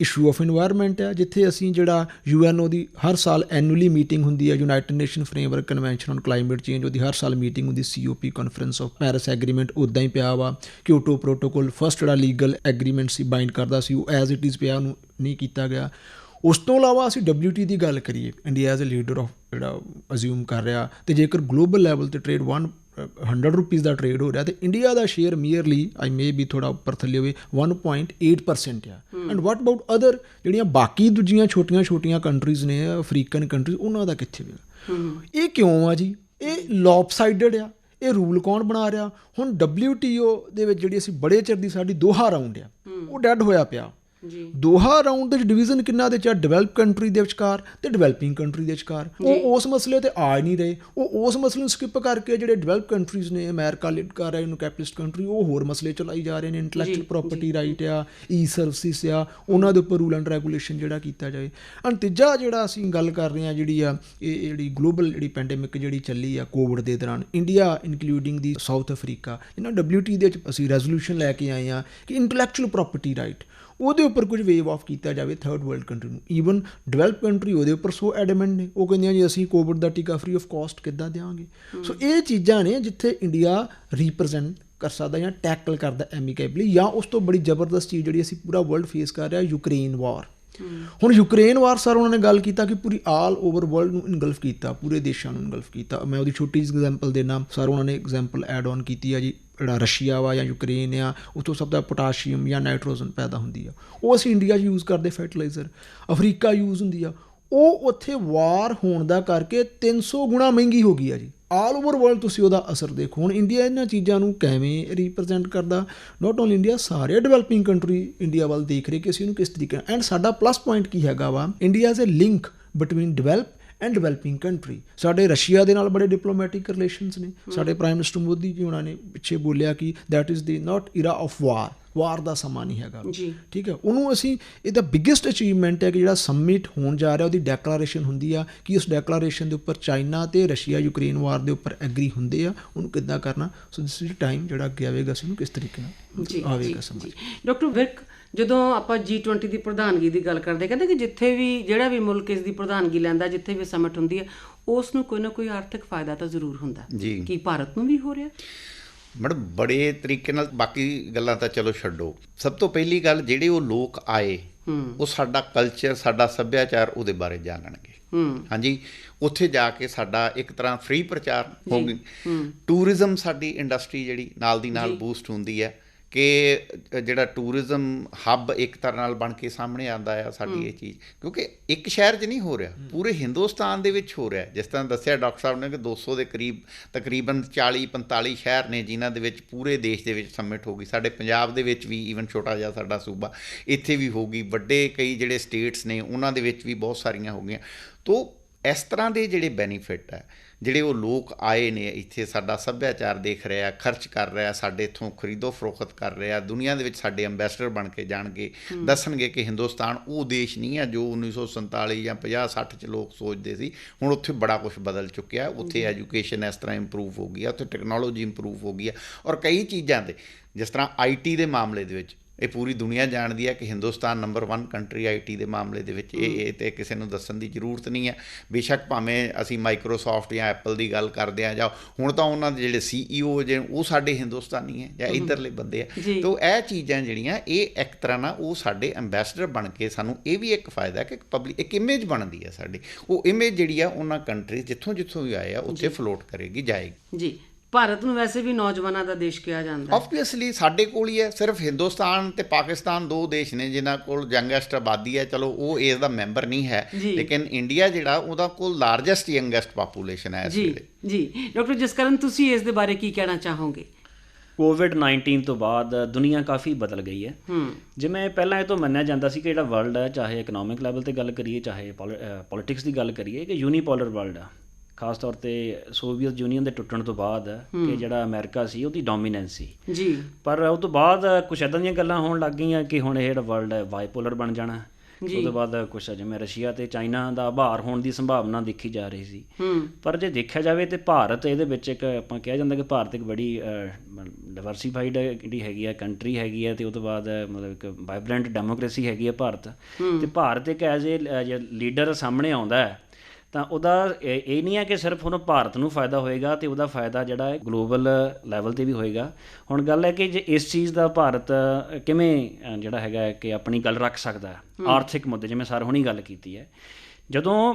ਇਸ਼ੂ ਆਫ ਇਨਵਾਇਰਮੈਂਟ ਹੈ, ਜਿੱਥੇ ਅਸੀਂ ਜਿਹੜਾ UNO ਦੀ ਹਰ ਸਾਲ ਐਨੂਅਲੀ ਮੀਟਿੰਗ ਹੁੰਦੀ ਹੈ, United nation framework convention on climate change, ਉਹਦੀ ਹਰ ਸਾਲ ਮੀਟਿੰਗ ਹੁੰਦੀ, COP conference of Paris agreement ਉੱਦਾਂ ਹੀ ਪਿਆ ਵਾ। ਕਿਓਟੋ ਪ੍ਰੋਟੋਕੋਲ ਫਸਟ ਜਿਹੜਾ ਲੀਗਲ ਐਗਰੀਮੈਂਟ ਸੀ ਬਾਈਂਡ ਕਰਦਾ ਸੀ, ਉਹ ਐਜ਼ ਇਟ ਇਜ਼ ਪਿਆ, ਉਹਨੂੰ ਨਹੀਂ ਕੀਤਾ ਗਿਆ। ਉਸ ਤੋਂ ਇਲਾਵਾ ਅਸੀਂ WTO ਦੀ ਗੱਲ ਕਰੀਏ, India as a leader of ਜਿਹੜਾ ਅਜ਼ਿਊਮ ਕਰ ਰਿਹਾ, ਅਤੇ ਜੇਕਰ ਗਲੋਬਲ ਲੈਵਲ 'ਤੇ ਟ੍ਰੇਡ 100 ਰੁਪੀਜ਼ ਦਾ ਟ੍ਰੇਡ ਹੋ ਰਿਹਾ ਅਤੇ ਇੰਡੀਆ ਦਾ ਸ਼ੇਅਰ ਮੀਅਰਲੀ ਆਈ ਮੇ ਵੀ ਥੋੜ੍ਹਾ ਉੱਪਰ ਥੱਲੇ ਹੋਵੇ 1.8% ਆ। ਐਂਡ ਵਾਟ ਅਬਾਊਟ ਅਦਰ ਜਿਹੜੀਆਂ ਬਾਕੀ ਦੂਜੀਆਂ ਛੋਟੀਆਂ ਕੰਟਰੀਜ਼ ਨੇ, ਅਫਰੀਕਨ ਕੰਟਰੀਜ਼, ਉਹਨਾਂ ਦਾ ਕਿੱਥੇ ਪਿਆ? ਇਹ ਕਿਉਂ ਆ ਜੀ? ਇਹ ਲੌਪਸਾਈਡਡ ਆ। ਇਹ ਰੂਲ ਕੌਣ ਬਣਾ ਰਿਹਾ? ਹੁਣ WTO ਦੇ ਵਿੱਚ ਜਿਹੜੀ ਅਸੀਂ ਬੜੇ ਚਿਰ ਦੀ ਸਾਡੀ ਦੋਹਾ ਰਾਊਂਡ ਆ, ਉਹ ਡੈਡ ਹੋਇਆ ਪਿਆ। ਦੋਹਾ ਰਾਊਂਡ ਦੇ ਵਿੱਚ ਡਿਵੀਜ਼ਨ ਕਿੰਨਾ ਦੇ 'ਚ, ਡਿਵੈਲਪ ਕੰਟਰੀ ਦੇ ਵਿਚਕਾਰ ਅਤੇ ਡਿਵੈਲਪਿੰਗ ਕੰਟਰੀ ਦੇ ਵਿਚਕਾਰ। ਉਹ ਉਸ ਮਸਲੇ 'ਤੇ ਆ ਨਹੀਂ ਰਹੇ। ਉਹ ਉਸ ਮਸਲੇ ਨੂੰ ਸਕਿਪ ਕਰਕੇ ਜਿਹੜੇ ਡਿਵੈਲਪ ਕੰਟਰੀਜ਼ ਨੇ, ਅਮਰੀਕਾ ਲੀਡ ਕਰ ਰਿਹਾ ਇਹਨੂੰ ਕੈਪੀਟਲਿਸਟ ਕੰਟਰੀ, ਉਹ ਹੋਰ ਮਸਲੇ ਚਲਾਈ ਜਾ ਰਹੇ ਨੇ। ਇੰਟਲੈਕਚੁਅਲ ਪ੍ਰੋਪਰਟੀ ਰਾਈਟ ਆ, ਸਰਵਿਸਿਸ ਆ, ਉਹਨਾਂ ਦੇ ਉੱਪਰ ਰੂਲ ਐਂਡ ਰੈਗੂਲੇਸ਼ਨ ਜਿਹੜਾ ਕੀਤਾ ਜਾਏ। ਐਂਡ ਤੀਜਾ ਜਿਹੜਾ ਅਸੀਂ ਗੱਲ ਕਰ ਰਹੇ ਹਾਂ ਜਿਹੜੀ ਆ, ਇਹ ਜਿਹੜੀ ਗਲੋਬਲ ਜਿਹੜੀ ਪੈਂਡੇਮਿਕ ਜਿਹੜੀ ਚੱਲੀ ਆ ਕੋਵਿਡ ਦੇ ਦੌਰਾਨ, ਇੰਡੀਆ ਇਨਕਲੂਡਿੰਗ ਦੀ ਸਾਊਥ ਅਫਰੀਕਾ, ਇਹਨਾਂ WTO ਦੇ ਵਿੱਚ ਅਸੀਂ ਰੈਜ਼ੋਲੂਸ਼ਨ ਲੈ ਕੇ ਆਏ ਹਾਂ ਕਿ ਇੰਟਲੈਕਚੁਅਲ ਪ੍ਰੋਪਰਟੀ ਰਾਈਟ ਉਹਦੇ ਉੱਪਰ ਕੁਝ ਵੇਵ ਆਫ ਕੀਤਾ ਜਾਵੇ ਥਰਡ ਵਰਲਡ ਕੰਟਰੀ ਨੂੰ। ਈਵਨ ਡਿਵੈਲਪ ਕੰਟਰੀ ਉਹਦੇ ਉੱਪਰ ਸੋ ਐਡਮੈਂਟ ਨੇ, ਉਹ ਕਹਿੰਦੀਆਂ ਜੀ ਅਸੀਂ ਕੋਵਿਡ ਦਾ ਟੀਕਾ ਫ੍ਰੀ ਆਫ ਕਾਸਟ ਕਿੱਦਾਂ ਦਿਆਂਗੇ। ਸੋ ਇਹ ਚੀਜ਼ਾਂ ਨੇ ਜਿੱਥੇ ਇੰਡੀਆ ਰੀਪ੍ਰਜੈਂਟ ਕਰ ਸਕਦਾ ਜਾਂ ਟੈਕਲ ਕਰਦਾ ਐਮੀਕੇਬਲੀ। ਜਾਂ ਉਸ ਤੋਂ ਬੜੀ ਜ਼ਬਰਦਸਤ ਚੀਜ਼ ਜਿਹੜੀ ਅਸੀਂ ਪੂਰਾ ਵਰਲਡ ਫੇਸ ਕਰ ਰਿਹਾ, ਯੂਕਰੇਨ ਵਾਰ। ਹੁਣ ਯੂਕਰੇਨ ਵਾਰ ਸਰ ਉਹਨਾਂ ਨੇ ਗੱਲ ਕੀਤਾ ਕਿ ਪੂਰੀ ਆਲ ਓਵਰ ਵਰਲਡ ਨੂੰ ਇਨਗਲਫ ਕੀਤਾ, ਪੂਰੇ ਦੇਸ਼ਾਂ ਨੂੰ ਇਨਗਲਫ ਕੀਤਾ। ਮੈਂ ਉਹਦੀ ਛੋਟੀ ਜਿਹੀ ਐਗਜ਼ਾਮਪਲ ਦੇਣਾ ਸਰ, ਉਹਨਾਂ ਨੇ ਐਗਜ਼ਾਮਪਲ ਐਡ ਔਨ ਕੀਤੀ ਆ ਜੀ, ਜਿਹੜਾ ਰਸ਼ੀਆ ਵਾ ਜਾਂ ਯੂਕਰੇਨ ਆ, ਉੱਥੋਂ ਸਭ ਦਾ ਪੋਟਾਸ਼ੀਅਮ ਜਾਂ ਨਾਈਟ੍ਰੋਜਨ ਪੈਦਾ ਹੁੰਦੀ ਆ, ਉਹ ਅਸੀਂ ਇੰਡੀਆ 'ਚ ਯੂਜ਼ ਕਰਦੇ ਫਰਟੀਲਾਈਜ਼ਰ, ਅਫਰੀਕਾ ਯੂਜ਼ ਹੁੰਦੀ ਆ, ਉਹ ਉੱਥੇ ਵਾਰ ਹੋਣ ਦਾ ਕਰਕੇ 300 ਗੁਣਾ ਮਹਿੰਗੀ ਹੋ ਗਈ ਆ ਜੀ। ਆਲ ਓਵਰ ਵਰਲਡ ਤੁਸੀਂ ਉਹਦਾ ਅਸਰ ਦੇਖੋ। ਹੁਣ ਇੰਡੀਆ ਇਹਨਾਂ ਚੀਜ਼ਾਂ ਨੂੰ ਕਿਵੇਂ ਰਿਪਰੈਜ਼ੈਂਟ ਕਰਦਾ, ਨਾਟ ਓਨਲੀ ਇੰਡੀਆ, ਸਾਰੇ ਡਿਵੈਲਪਿੰਗ ਕੰਟਰੀ ਇੰਡੀਆ ਵੱਲ ਦੇਖ ਰਹੇ ਕਿ ਅਸੀਂ ਉਹਨੂੰ ਕਿਸ ਤਰੀਕੇ ਨਾਲ। ਐਂਡ ਸਾਡਾ ਪਲੱਸ ਪੁਆਇੰਟ ਕੀ ਹੈਗਾ ਵਾ, India is a link between develop and developing country. ਸਾਡੇ ਰਸ਼ੀਆ ਦੇ ਨਾਲ ਬੜੇ ਡਿਪਲੋਮੈਟਿਕ ਰਿਲੇਸ਼ਨਸ ਨੇ। ਸਾਡੇ ਪ੍ਰਾਈਮ ਮਿਨਿਸਟਰ ਮੋਦੀ ਜੀ ਉਹਨਾਂ ਨੇ ਪਿੱਛੇ ਬੋਲਿਆ ਕਿ that is the not era of war ਦਾ ਸਮਾਂ ਨਹੀਂ ਹੈਗਾ, ਠੀਕ ਹੈ। ਉਹਨੂੰ ਅਸੀਂ, ਇਹਦਾ ਬਿਗੇਸਟ ਅਚੀਵਮੈਂਟ ਹੈ ਕਿ ਜਿਹੜਾ ਸਮਿਟ ਹੋਣ ਜਾ ਰਿਹਾ ਉਹਦੀ ਡੈਕਲਾਰੇਸ਼ਨ ਹੁੰਦੀ ਆ ਕਿ ਉਸ ਡੈਕਲਾਰੇਸ਼ਨ ਦੇ ਉੱਪਰ ਚਾਈਨਾ ਤੇ ਰਸ਼ੀਆ ਯੂਕਰੇਨ ਵਾਰ ਦੇ ਉੱਪਰ ਐਗਰੀ ਹੁੰਦੇ ਆ, ਉਹਨੂੰ ਕਿੱਦਾਂ ਕਰਨਾ। ਸੋ ਦਿਸ ਇਜ਼ ਟਾਈਮ ਜਿਹੜਾ ਅੱਗੇ ਆਵੇਗਾ, ਅਸੀਂ ਉਹਨੂੰ ਕਿਸ ਤਰੀਕੇ ਨਾਲ ਆਵੇਗਾ ਸਮਝ। ਡਾਕਟਰ ਵਿਰਕ, ਜਦੋਂ ਆਪਾਂ G20 ਦੀ ਪ੍ਰਧਾਨਗੀ ਦੀ ਗੱਲ ਕਰਦੇ, ਕਹਿੰਦੇ ਕਿ ਜਿੱਥੇ ਵੀ ਜਿਹੜਾ ਵੀ ਮੁਲਕ ਇਸ ਦੀ ਪ੍ਰਧਾਨਗੀ ਲੈਂਦਾ, ਜਿੱਥੇ ਵੀ ਸਮਿਟ ਹੁੰਦੀ ਹੈ, ਉਸ ਨੂੰ ਕੋਈ ਨਾ ਕੋਈ ਆਰਥਿਕ ਫਾਇਦਾ ਤਾਂ ਜ਼ਰੂਰ ਹੁੰਦਾ। ਕੀ ਭਾਰਤ ਨੂੰ ਵੀ ਹੋ ਰਿਹਾ? ਮੈਡਮ ਬੜੇ ਤਰੀਕੇ ਨਾਲ, ਬਾਕੀ ਗੱਲਾਂ ਤਾਂ ਚਲੋ ਛੱਡੋ। ਸਭ ਤੋਂ ਪਹਿਲੀ ਗੱਲ, ਜਿਹੜੇ ਉਹ ਲੋਕ ਆਏ ਉਹ ਸਾਡਾ ਕਲਚਰ, ਸਾਡਾ ਸੱਭਿਆਚਾਰ ਉਹਦੇ ਬਾਰੇ ਜਾਣਨਗੇ। ਹਾਂਜੀ, ਉੱਥੇ ਜਾ ਕੇ ਸਾਡਾ ਇੱਕ ਤਰ੍ਹਾਂ ਫ੍ਰੀ ਪ੍ਰਚਾਰ ਹੋ ਗਈ। ਟੂਰਿਜ਼ਮ ਸਾਡੀ ਇੰਡਸਟਰੀ ਜਿਹੜੀ ਨਾਲ ਦੀ ਨਾਲ ਬੂਸਟ ਹੁੰਦੀ ਹੈ ਕਿ ਜਿਹੜਾ ਟੂਰਿਜ਼ਮ ਹੱਬ ਇੱਕ ਤਰ੍ਹਾਂ ਨਾਲ ਬਣ ਕੇ ਸਾਹਮਣੇ ਆਉਂਦਾ ਆ ਸਾਡੀ ਇਹ ਚੀਜ਼, ਕਿਉਂਕਿ ਇੱਕ ਸ਼ਹਿਰ 'ਚ ਨਹੀਂ ਹੋ ਰਿਹਾ, ਪੂਰੇ ਹਿੰਦੁਸਤਾਨ ਦੇ ਵਿੱਚ ਹੋ ਰਿਹਾ। ਜਿਸ ਤਰ੍ਹਾਂ ਦੱਸਿਆ ਡਾਕਟਰ ਸਾਹਿਬ ਨੇ ਕਿ 200 ਦੇ ਕਰੀਬ ਤਕਰੀਬਨ 40-45 ਸ਼ਹਿਰ ਨੇ ਜਿਨ੍ਹਾਂ ਦੇ ਵਿੱਚ ਪੂਰੇ ਦੇਸ਼ ਦੇ ਵਿੱਚ ਸਮਿਟ ਹੋ ਗਈ। ਸਾਡੇ ਪੰਜਾਬ ਦੇ ਵਿੱਚ ਵੀ, ਈਵਨ ਛੋਟਾ ਜਿਹਾ ਸਾਡਾ ਸੂਬਾ, ਇੱਥੇ ਵੀ ਹੋ ਗਈ। ਵੱਡੇ ਕਈ ਜਿਹੜੇ ਸਟੇਟਸ ਨੇ ਉਹਨਾਂ ਦੇ ਵਿੱਚ ਵੀ ਬਹੁਤ ਸਾਰੀਆਂ ਹੋ ਗਈਆਂ। ਤੋ ਇਸ ਤਰ੍ਹਾਂ ਦੇ ਜਿਹੜੇ ਬੈਨੀਫਿਟ ਹੈ, ਜਿਹੜੇ ਉਹ ਲੋਕ ਆਏ ਨੇ ਇੱਥੇ, ਸਾਡਾ ਸੱਭਿਆਚਾਰ ਦੇਖ ਰਿਹਾ, ਖਰਚ ਕਰ ਰਿਹਾ, ਸਾਡੇ ਇੱਥੋਂ ਖਰੀਦੋ ਫਰੋਖਤ ਕਰ ਰਿਹਾ, ਦੁਨੀਆ ਦੇ ਵਿੱਚ ਸਾਡੇ ਅੰਬੈਸਡਰ ਬਣ ਕੇ ਜਾਣਗੇ, ਦੱਸਣਗੇ ਕਿ ਹਿੰਦੁਸਤਾਨ ਉਹ ਦੇਸ਼ ਨਹੀਂ ਹੈ ਜੋ 1947 ਜਾਂ 50-60 'ਚ ਲੋਕ ਸੋਚਦੇ ਸੀ। ਹੁਣ ਉੱਥੇ ਬੜਾ ਕੁਝ ਬਦਲ ਚੁੱਕਿਆ। ਉੱਥੇ ਐਜੂਕੇਸ਼ਨ ਇਸ ਤਰ੍ਹਾਂ ਇੰਪਰੂਵ ਹੋ ਗਈ ਹੈ, ਉੱਥੇ ਟੈਕਨੋਲੋਜੀ ਇੰਪਰੂਵ ਹੋ ਗਈ ਹੈ, ਔਰ ਕਈ ਚੀਜ਼ਾਂ 'ਤੇ, ਜਿਸ ਤਰ੍ਹਾਂ IT ਦੇ ਮਾਮਲੇ ਦੇ ਵਿੱਚ ਇਹ ਪੂਰੀ ਦੁਨੀਆ ਜਾਣਦੀ ਹੈ ਕਿ ਹਿੰਦੁਸਤਾਨ ਨੰਬਰ 1 ਕੰਟਰੀ IT ਦੇ ਮਾਮਲੇ ਦੇ ਵਿੱਚ। ਇਹ ਤੇ ਕਿਸੇ ਨੂੰ ਦੱਸਣ ਦੀ ਜ਼ਰੂਰਤ ਨਹੀਂ ਹੈ। ਬੇਸ਼ੱਕ ਭਾਵੇਂ ਅਸੀਂ ਮਾਈਕਰੋਸਾਫਟ ਜਾਂ ਐਪਲ ਦੀ ਗੱਲ ਕਰਦੇ ਹਾਂ, ਜਾਂ ਹੁਣ ਤਾਂ ਉਹਨਾਂ ਦੇ ਜਿਹੜੇ CEO ਜੇ ਉਹ ਸਾਡੇ ਹਿੰਦੁਸਤਾਨੀ ਹੈ ਜਾਂ ਇੱਧਰਲੇ ਬੰਦੇ ਆ। ਤਾਂ ਇਹ ਚੀਜ਼ਾਂ ਜਿਹੜੀਆਂ, ਇਹ ਇੱਕ ਤਰ੍ਹਾਂ ਨਾਲ ਉਹ ਸਾਡੇ ਅੰਬੈਸਡਰ ਬਣ ਕੇ ਸਾਨੂੰ ਇਹ ਵੀ ਇੱਕ ਫਾਇਦਾ ਕਿ ਪਬਲਿਕ ਇੱਕ ਇਮੇਜ ਬਣਦੀ ਹੈ ਸਾਡੀ। ਉਹ ਇਮੇਜ ਜਿਹੜੀ ਆ ਉਹਨਾਂ ਕੰਟਰੀਜ਼ ਜਿੱਥੋਂ ਵੀ ਆਏ ਆ ਉੱਥੇ ਫਲੋਟ ਕਰੇਗੀ, ਜਾਏਗੀ। ਜੀ, ਭਾਰਤ ਨੂੰ ਵੈਸੇ ਵੀ ਨੌਜਵਾਨਾਂ ਦਾ ਦੇਸ਼ ਕਿਹਾ ਜਾਂਦਾ। ਆਬਵੀਅਸਲੀ ਸਾਡੇ ਕੋਲ ਹੀ ਹੈ। ਸਿਰਫ ਹਿੰਦੁਸਤਾਨ ਤੇ ਪਾਕਿਸਤਾਨ 2 ਦੇਸ਼ ਨੇ ਜਿਨ੍ਹਾਂ ਕੋਲ ਯੰਗੈਸਟ ਆਬਾਦੀ ਹੈ। ਚਲੋ ਉਹ ਇਸ ਦਾ ਮੈਂਬਰ ਨਹੀਂ ਹੈ, ਲੇਕਿਨ ਇੰਡੀਆ ਜਿਹੜਾ ਉਹਦਾ ਕੋਲ ਲਾਰਜੈਸਟ ਯੰਗੈਸਟ ਪਾਪੂਲੇਸ਼ਨ ਹੈ ਇਸ ਵੇਲੇ। ਜੀ ਡਾਕਟਰ ਜਸਕਰਨ, ਤੁਸੀਂ ਇਸ ਦੇ ਬਾਰੇ ਕੀ ਕਹਿਣਾ ਚਾਹੋਗੇ? ਕੋਵਿਡ-19 ਤੋਂ ਬਾਅਦ ਦੁਨੀਆ ਕਾਫੀ ਬਦਲ ਗਈ ਹੈ। ਜਿਵੇਂ ਪਹਿਲਾਂ ਇਹ ਤੋਂ ਮੰਨਿਆ ਜਾਂਦਾ ਸੀ ਕਿ ਜਿਹੜਾ ਵਰਲਡ ਹੈ, ਚਾਹੇ ਇਕਨੋਮਿਕ ਲੈਵਲ 'ਤੇ ਗੱਲ ਕਰੀਏ, ਚਾਹੇ ਪੋਲੀਟਿਕਸ ਦੀ ਗੱਲ ਕਰੀਏ, ਕਿ ਯੂਨੀਪੋਲਰ ਵਰਲਡ ਆ। ਖਾਸ ਤੌਰ 'ਤੇ ਸੋਵੀਅਤ ਯੂਨੀਅਨ ਦੇ ਟੁੱਟਣ ਤੋਂ ਬਾਅਦ ਕਿ ਜਿਹੜਾ ਅਮਰੀਕਾ ਸੀ ਉਹਦੀ ਡੋਮੀਨੈਂਸ ਸੀ ਜੀ। ਪਰ ਉਹ ਤੋਂ ਬਾਅਦ ਕੁਛ ਇੱਦਾਂ ਦੀਆਂ ਗੱਲਾਂ ਹੋਣ ਲੱਗ ਗਈਆਂ ਕਿ ਹੁਣ ਇਹ ਜਿਹੜਾ ਵਰਲਡ ਹੈ ਬਾਈਪੋਲਰ ਬਣ ਜਾਣਾ। ਉਸ ਤੋਂ ਬਾਅਦ ਕੁਛ ਜਿਵੇਂ ਰਸ਼ੀਆ ਤੇ ਚਾਈਨਾ ਦਾ ਆਭਾਰ ਹੋਣ ਦੀ ਸੰਭਾਵਨਾ ਦੇਖੀ ਜਾ ਰਹੀ ਸੀ। ਪਰ ਜੇ ਦੇਖਿਆ ਜਾਵੇ ਤਾਂ ਭਾਰਤ ਇਹਦੇ ਵਿੱਚ ਇੱਕ, ਆਪਾਂ ਕਿਹਾ ਜਾਂਦਾ ਕਿ ਭਾਰਤ ਇੱਕ ਬੜੀ ਡਾਇਵਰਸੀਫਾਈਡ ਜਿਹੜੀ ਹੈਗੀ ਆ ਕੰਟਰੀ ਹੈਗੀ ਹੈ, ਅਤੇ ਉਹ ਤੋਂ ਬਾਅਦ ਮਤਲਬ ਇੱਕ ਵਾਈਬਰੈਂਟ ਡੈਮੋਕ੍ਰੇਸੀ ਹੈਗੀ ਹੈ ਭਾਰਤ। ਅਤੇ ਭਾਰਤ ਇੱਕ ਐਜ਼ ਏ ਲੀਡਰ ਸਾਹਮਣੇ ਆਉਂਦਾ ਹੈ ਤਾਂ ਉਹਦਾ ਇਹ ਨਹੀਂ ਹੈ ਕਿ ਸਿਰਫ ਉਹਨੂੰ ਭਾਰਤ ਨੂੰ ਫਾਇਦਾ ਹੋਏਗਾ, ਅਤੇ ਉਹਦਾ ਫਾਇਦਾ ਜਿਹੜਾ ਹੈ ਗਲੋਬਲ ਲੈਵਲ 'ਤੇ ਵੀ ਹੋਏਗਾ। ਹੁਣ ਗੱਲ ਹੈ ਕਿ ਜੇ ਇਸ ਚੀਜ਼ ਦਾ ਭਾਰਤ ਕਿਵੇਂ ਜਿਹੜਾ ਹੈਗਾ ਕਿ ਆਪਣੀ ਗੱਲ ਰੱਖ ਸਕਦਾ ਹੈ। ਆਰਥਿਕ ਮੁੱਦੇ, ਜਿਵੇਂ ਸਰ ਹੁਣੀ ਗੱਲ ਕੀਤੀ ਹੈ, ਜਦੋਂ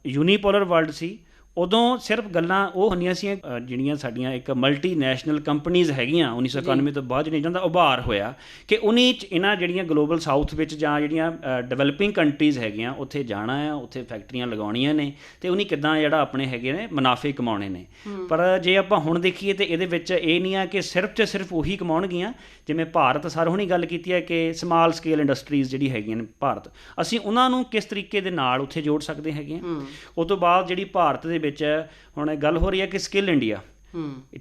ਯੂਨੀਪੋਲਰ ਵਰਲਡ ਸੀ ਉਦੋਂ ਸਿਰਫ ਗੱਲਾਂ ਉਹ ਹੁੰਦੀਆਂ ਸੀ ਜਿਹੜੀਆਂ ਸਾਡੀਆਂ ਇੱਕ ਮਲਟੀ ਨੈਸ਼ਨਲ ਕੰਪਨੀਜ਼ ਹੈਗੀਆਂ 1991 ਤੋਂ ਬਾਅਦ ਜਿਹੜਾ ਦਾ ਉਭਾਰ ਹੋਇਆ ਕਿ ਇਹਨਾਂ ਜਿਹੜੀਆਂ ਗਲੋਬਲ ਸਾਊਥ ਵਿੱਚ ਜਾਂ ਜਿਹੜੀਆਂ ਡਿਵੈਲਪਿੰਗ ਕੰਟਰੀਜ਼ ਹੈਗੀਆਂ ਉੱਥੇ ਜਾਣਾ ਆ, ਉੱਥੇ ਫੈਕਟਰੀਆਂ ਲਗਾਉਣੀਆਂ ਨੇ ਅਤੇ ਉਹਨੇ ਕਿੱਦਾਂ ਜਿਹੜਾ ਆਪਣੇ ਹੈਗੇ ਨੇ ਮੁਨਾਫੇ ਕਮਾਉਣੇ ਨੇ। ਪਰ ਜੇ ਆਪਾਂ ਹੁਣ ਦੇਖੀਏ ਤਾਂ ਇਹਦੇ ਵਿੱਚ ਇਹ ਨਹੀਂ ਆ ਕਿ ਸਿਰਫ ਅਤੇ ਸਿਰਫ ਉਹੀ ਕਮਾਉਣਗੀਆਂ। ਜਿਵੇਂ ਭਾਰਤ ਸਰ ਹੁਣੀ ਗੱਲ ਕੀਤੀ ਹੈ ਕਿ ਸਮਾਲ ਸਕੇਲ ਇੰਡਸਟਰੀਜ਼ ਜਿਹੜੀ ਹੈਗੀਆਂ ਨੇ ਭਾਰਤ, ਅਸੀਂ ਉਹਨਾਂ ਨੂੰ ਕਿਸ ਤਰੀਕੇ ਦੇ ਨਾਲ ਉੱਥੇ ਜੋੜ ਸਕਦੇ ਹੈਗੇ ਹਾਂ। ਉਹ ਤੋਂ ਬਾਅਦ ਜਿਹੜੀ ਭਾਰਤ ਦੇ ਵਿੱਚ ਹੁਣ ਗੱਲ ਹੋ ਰਹੀ ਹੈ ਕਿ ਸਕਿੱਲ ਇੰਡੀਆ,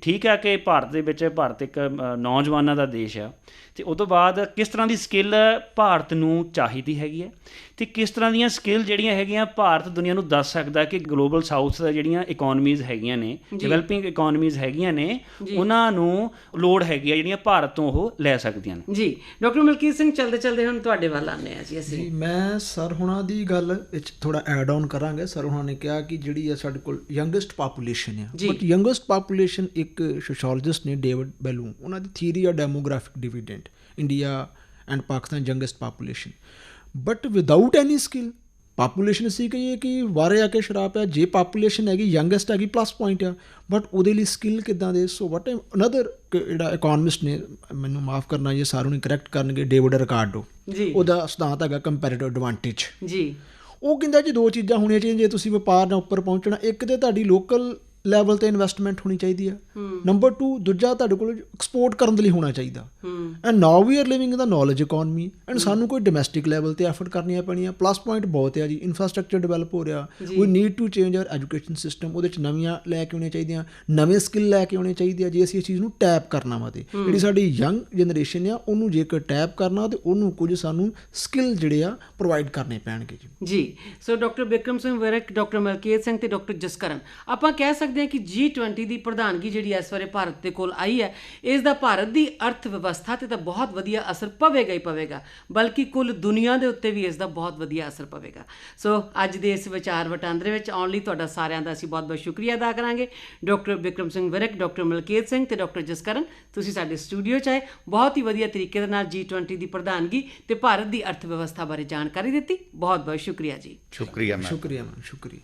ਠੀਕ ਹੈ ਕਿ ਭਾਰਤ ਦੇ ਵਿੱਚ ਭਾਰਤ ਇੱਕ ਨੌਜਵਾਨਾਂ ਦਾ ਦੇਸ਼ ਆ, ਅਤੇ ਉਹ ਤੋਂ ਬਾਅਦ ਕਿਸ ਤਰ੍ਹਾਂ ਦੀ ਸਕਿੱਲ ਭਾਰਤ ਨੂੰ ਚਾਹੀਦੀ ਹੈਗੀ ਹੈ ਅਤੇ ਕਿਸ ਤਰ੍ਹਾਂ ਦੀਆਂ ਸਕਿੱਲ ਜਿਹੜੀਆਂ ਹੈਗੀਆਂ ਭਾਰਤ ਦੁਨੀਆ ਨੂੰ ਦੱਸ ਸਕਦਾ ਕਿ ਗਲੋਬਲ ਸਾਊਥ ਦਾ ਜਿਹੜੀਆਂ ਇਕੋਨਮੀਜ਼ ਹੈਗੀਆਂ ਨੇ, ਡਿਵੈਲਪਿੰਗ ਇਕੋਨਮੀਜ਼ ਹੈਗੀਆਂ ਨੇ, ਉਹਨਾਂ ਨੂੰ ਲੋੜ ਹੈਗੀ ਆ ਜਿਹੜੀਆਂ ਭਾਰਤ ਤੋਂ ਉਹ ਲੈ ਸਕਦੀਆਂ ਨੇ। ਜੀ ਡਾਕਟਰ ਮਲਕੀਤ ਸਿੰਘ, ਚਲਦੇ ਹੁਣ ਤੁਹਾਡੇ ਵੱਲ ਆਉਂਦੇ ਹਾਂ ਜੀ ਅਸੀਂ। ਮੈਂ ਸਰ ਹੁਣਾਂ ਦੀ ਗੱਲ ਵਿੱਚ ਥੋੜ੍ਹਾ ਐਡ ਔਨ ਕਰਾਂਗੇ। ਸਰ ਹੁਣਾਂ ਨੇ ਕਿਹਾ ਕਿ ਜਿਹੜੀ ਆ ਸਾਡੇ ਕੋਲ ਯੰਗੈਸਟ ਪਾਪੂਲੇਸ਼ਨ ਆ, ਬਟ ਯੰਗੈਸਟ ਪਾਪੂਲੇਸ਼ਨ ਇੱਕ ਸੋਸ਼ੋਲੋਜਿਸਟ ਨੇ ਡੇਵਿਡ ਬੈਲੂਮ, ਉਹਨਾਂ ਦੀ ਥੀਰੀ ਆ demographic dividend, India and Pakistan youngest population. But without any skill population ਅਸੀਂ ਕਹੀਏ ਕਿ ਵਾਰੇ ਆ ਕੇ ਸ਼ਰਾਬ ਆ, ਜੇ ਪਾਪੂਲੇਸ਼ਨ ਹੈਗੀ ਯੰਗੈਸਟ ਹੈਗੀ ਪਲੱਸ ਪੁਆਇੰਟ ਆ, ਬਟ ਉਹਦੇ ਲਈ ਸਕਿੱਲ ਕਿੱਦਾਂ ਦੇ। ਸੋ ਵਟ ਅਨਦਰ ਜਿਹੜਾ ਇਕੋਨਮਿਸਟ ਨੇ, ਮੈਨੂੰ ਮਾਫ ਕਰਨਾ ਜੇ ਸਾਰਿਆਂ ਨੂੰ ਕਰੈਕਟ ਕਰਨਗੇ, ਡੇਵਿਡ ਰਿਕਾਰਡੋ ਜੀ, ਉਹਦਾ ਸਿਧਾਂਤ ਹੈਗਾ ਕੰਪੈਰੇਟਿਵ ਐਡਵਾਂਟੇਜ ਜੀ। ਉਹ ਕਹਿੰਦਾ ਜੀ ਦੋ ਚੀਜ਼ਾਂ ਹੋਣੀਆਂ ਚਾਹੀਦੀਆਂ ਜੇ ਤੁਸੀਂ ਵਪਾਰ ਨਾਲ ਉੱਪਰ ਪਹੁੰਚਣਾ। ਇੱਕ ਤੇ ਤੁਹਾਡੀ ਲੋਕਲ ਲੈਵਲ ਤੇ ਇਨਵੈਸਟਮੈਂਟ ਹੋਣੀ ਚਾਹੀਦੀ ਆ, ਨੰਬਰ 2 ਦੂਜਾ ਤੁਹਾਡੇ ਕੋਲ ਐਕਸਪੋਰਟ ਕਰਨ ਦੇ ਲਈ ਹੋਣਾ ਚਾਹੀਦਾ। And now we are living in the knowledge economy, and ਸਾਨੂੰ ਕੋਈ ਡੋਮੈਸਟਿਕ ਲੈਵਲ ਤੇ ਐਫਰਟ ਕਰਨੀਆਂ ਪੈਣੀਆਂ। ਪਲੱਸ ਪੁਆਇੰਟ ਬਹੁਤ ਆ ਜੀ, ਇਨਫਰਾਸਟਰਕਚਰ ਡਿਵੈਲਪ ਹੋ ਰਿਹਾ, we need to change our education system. ਉਹਦੇ 'ਚ ਨਵੀਆਂ ਲੈ ਕੇ ਆਉਣੀਆਂ ਚਾਹੀਦੀਆਂ, ਨਵੇਂ ਸਕਿੱਲ ਲੈ ਕੇ ਆਉਣੇ ਚਾਹੀਦੇ ਆ ਜੇ ਅਸੀਂ ਇਸ ਚੀਜ਼ ਨੂੰ ਟੈਪ ਕਰਨਾ ਵਾ। ਤੇ ਜਿਹੜੀ ਸਾਡੀ ਯੰਗ ਜਨਰੇਸ਼ਨ ਆ ਉਹਨੂੰ ਜੇਕਰ ਟੈਪ ਕਰਨਾ ਤੇ ਉਹਨੂੰ ਕੁਝ ਸਾਨੂੰ ਸਕਿੱਲ ਜਿਹੜੇ ਆ ਪ੍ਰੋਵਾਈਡ ਕਰਨੇ ਪੈਣਗੇ ਜੀ। ਜੀ, so doctor Bikram Singh Virk, doctor Malkit Singh ਤੇ ਡਾਕਟਰ ਜਸਕਰਨ, ਆਪਾਂ ਕਹਿ ਸਕਦੇ ਹਾਂ ਕਿ G20 ਦੀ ਪ੍ਰਧਾਨਗੀ ਜਿਹੜੀ ਇਸ ਵਾਰੇ ਭਾਰਤ ਦੇ ਕੋਲ ਆਈ ਹੈ, ਇਸ ਦਾ ਭਾਰਤ ਦੀ ਅਰਥ ਵਿਵਸਥਾ ਤੇ ਤਾਂ ਬਹੁਤ ਵਧੀਆ ਅਸਰ ਪਵੇਗਾ ਹੀ ਪਵੇਗਾ, ਬਲਕਿ ਕੁੱਲ ਦੁਨੀਆ ਦੇ ਉੱਤੇ ਵੀ ਇਸ ਦਾ ਬਹੁਤ ਵਧੀਆ ਅਸਰ ਪਵੇਗਾ। ਸੋ ਅੱਜ ਦੇ ਇਸ ਵਿਚਾਰ ਵਟਾਂਦਰੇ ਵਿੱਚ ਆਉਣ ਲਈ ਤੁਹਾਡਾ ਸਾਰਿਆਂ ਦਾ ਅਸੀਂ ਬਹੁਤ ਬਹੁਤ ਸ਼ੁਕਰੀਆ ਅਦਾ ਕਰਾਂਗੇ। ਡਾਕਟਰ ਬਿਕਰਮ ਸਿੰਘ ਵਿਰਕ, ਡਾਕਟਰ ਮਲਕੀਤ ਸਿੰਘ ਤੇ ਡਾਕਟਰ ਜਸਕਰਨ, ਤੁਸੀਂ ਸਾਡੇ ਸਟੂਡੀਓ 'ਚ ਆਏ, ਬਹੁਤ ਹੀ ਵਧੀਆ ਤਰੀਕੇ ਦੇ ਨਾਲ G20 ਦੀ ਪ੍ਰਧਾਨਗੀ ਤੇ ਭਾਰਤ ਦੀ ਅਰਥ ਵਿਵਸਥਾ ਬਾਰੇ ਜਾਣਕਾਰੀ ਦਿੱਤੀ। ਬਹੁਤ ਬਹੁਤ ਸ਼ੁਕਰੀਆ ਜੀ। ਸ਼ੁਕਰੀਆ ਮੈਮ। ਸ਼ੁਕਰੀਆ ਮੈਮ, ਸ਼ੁਕਰੀਆ।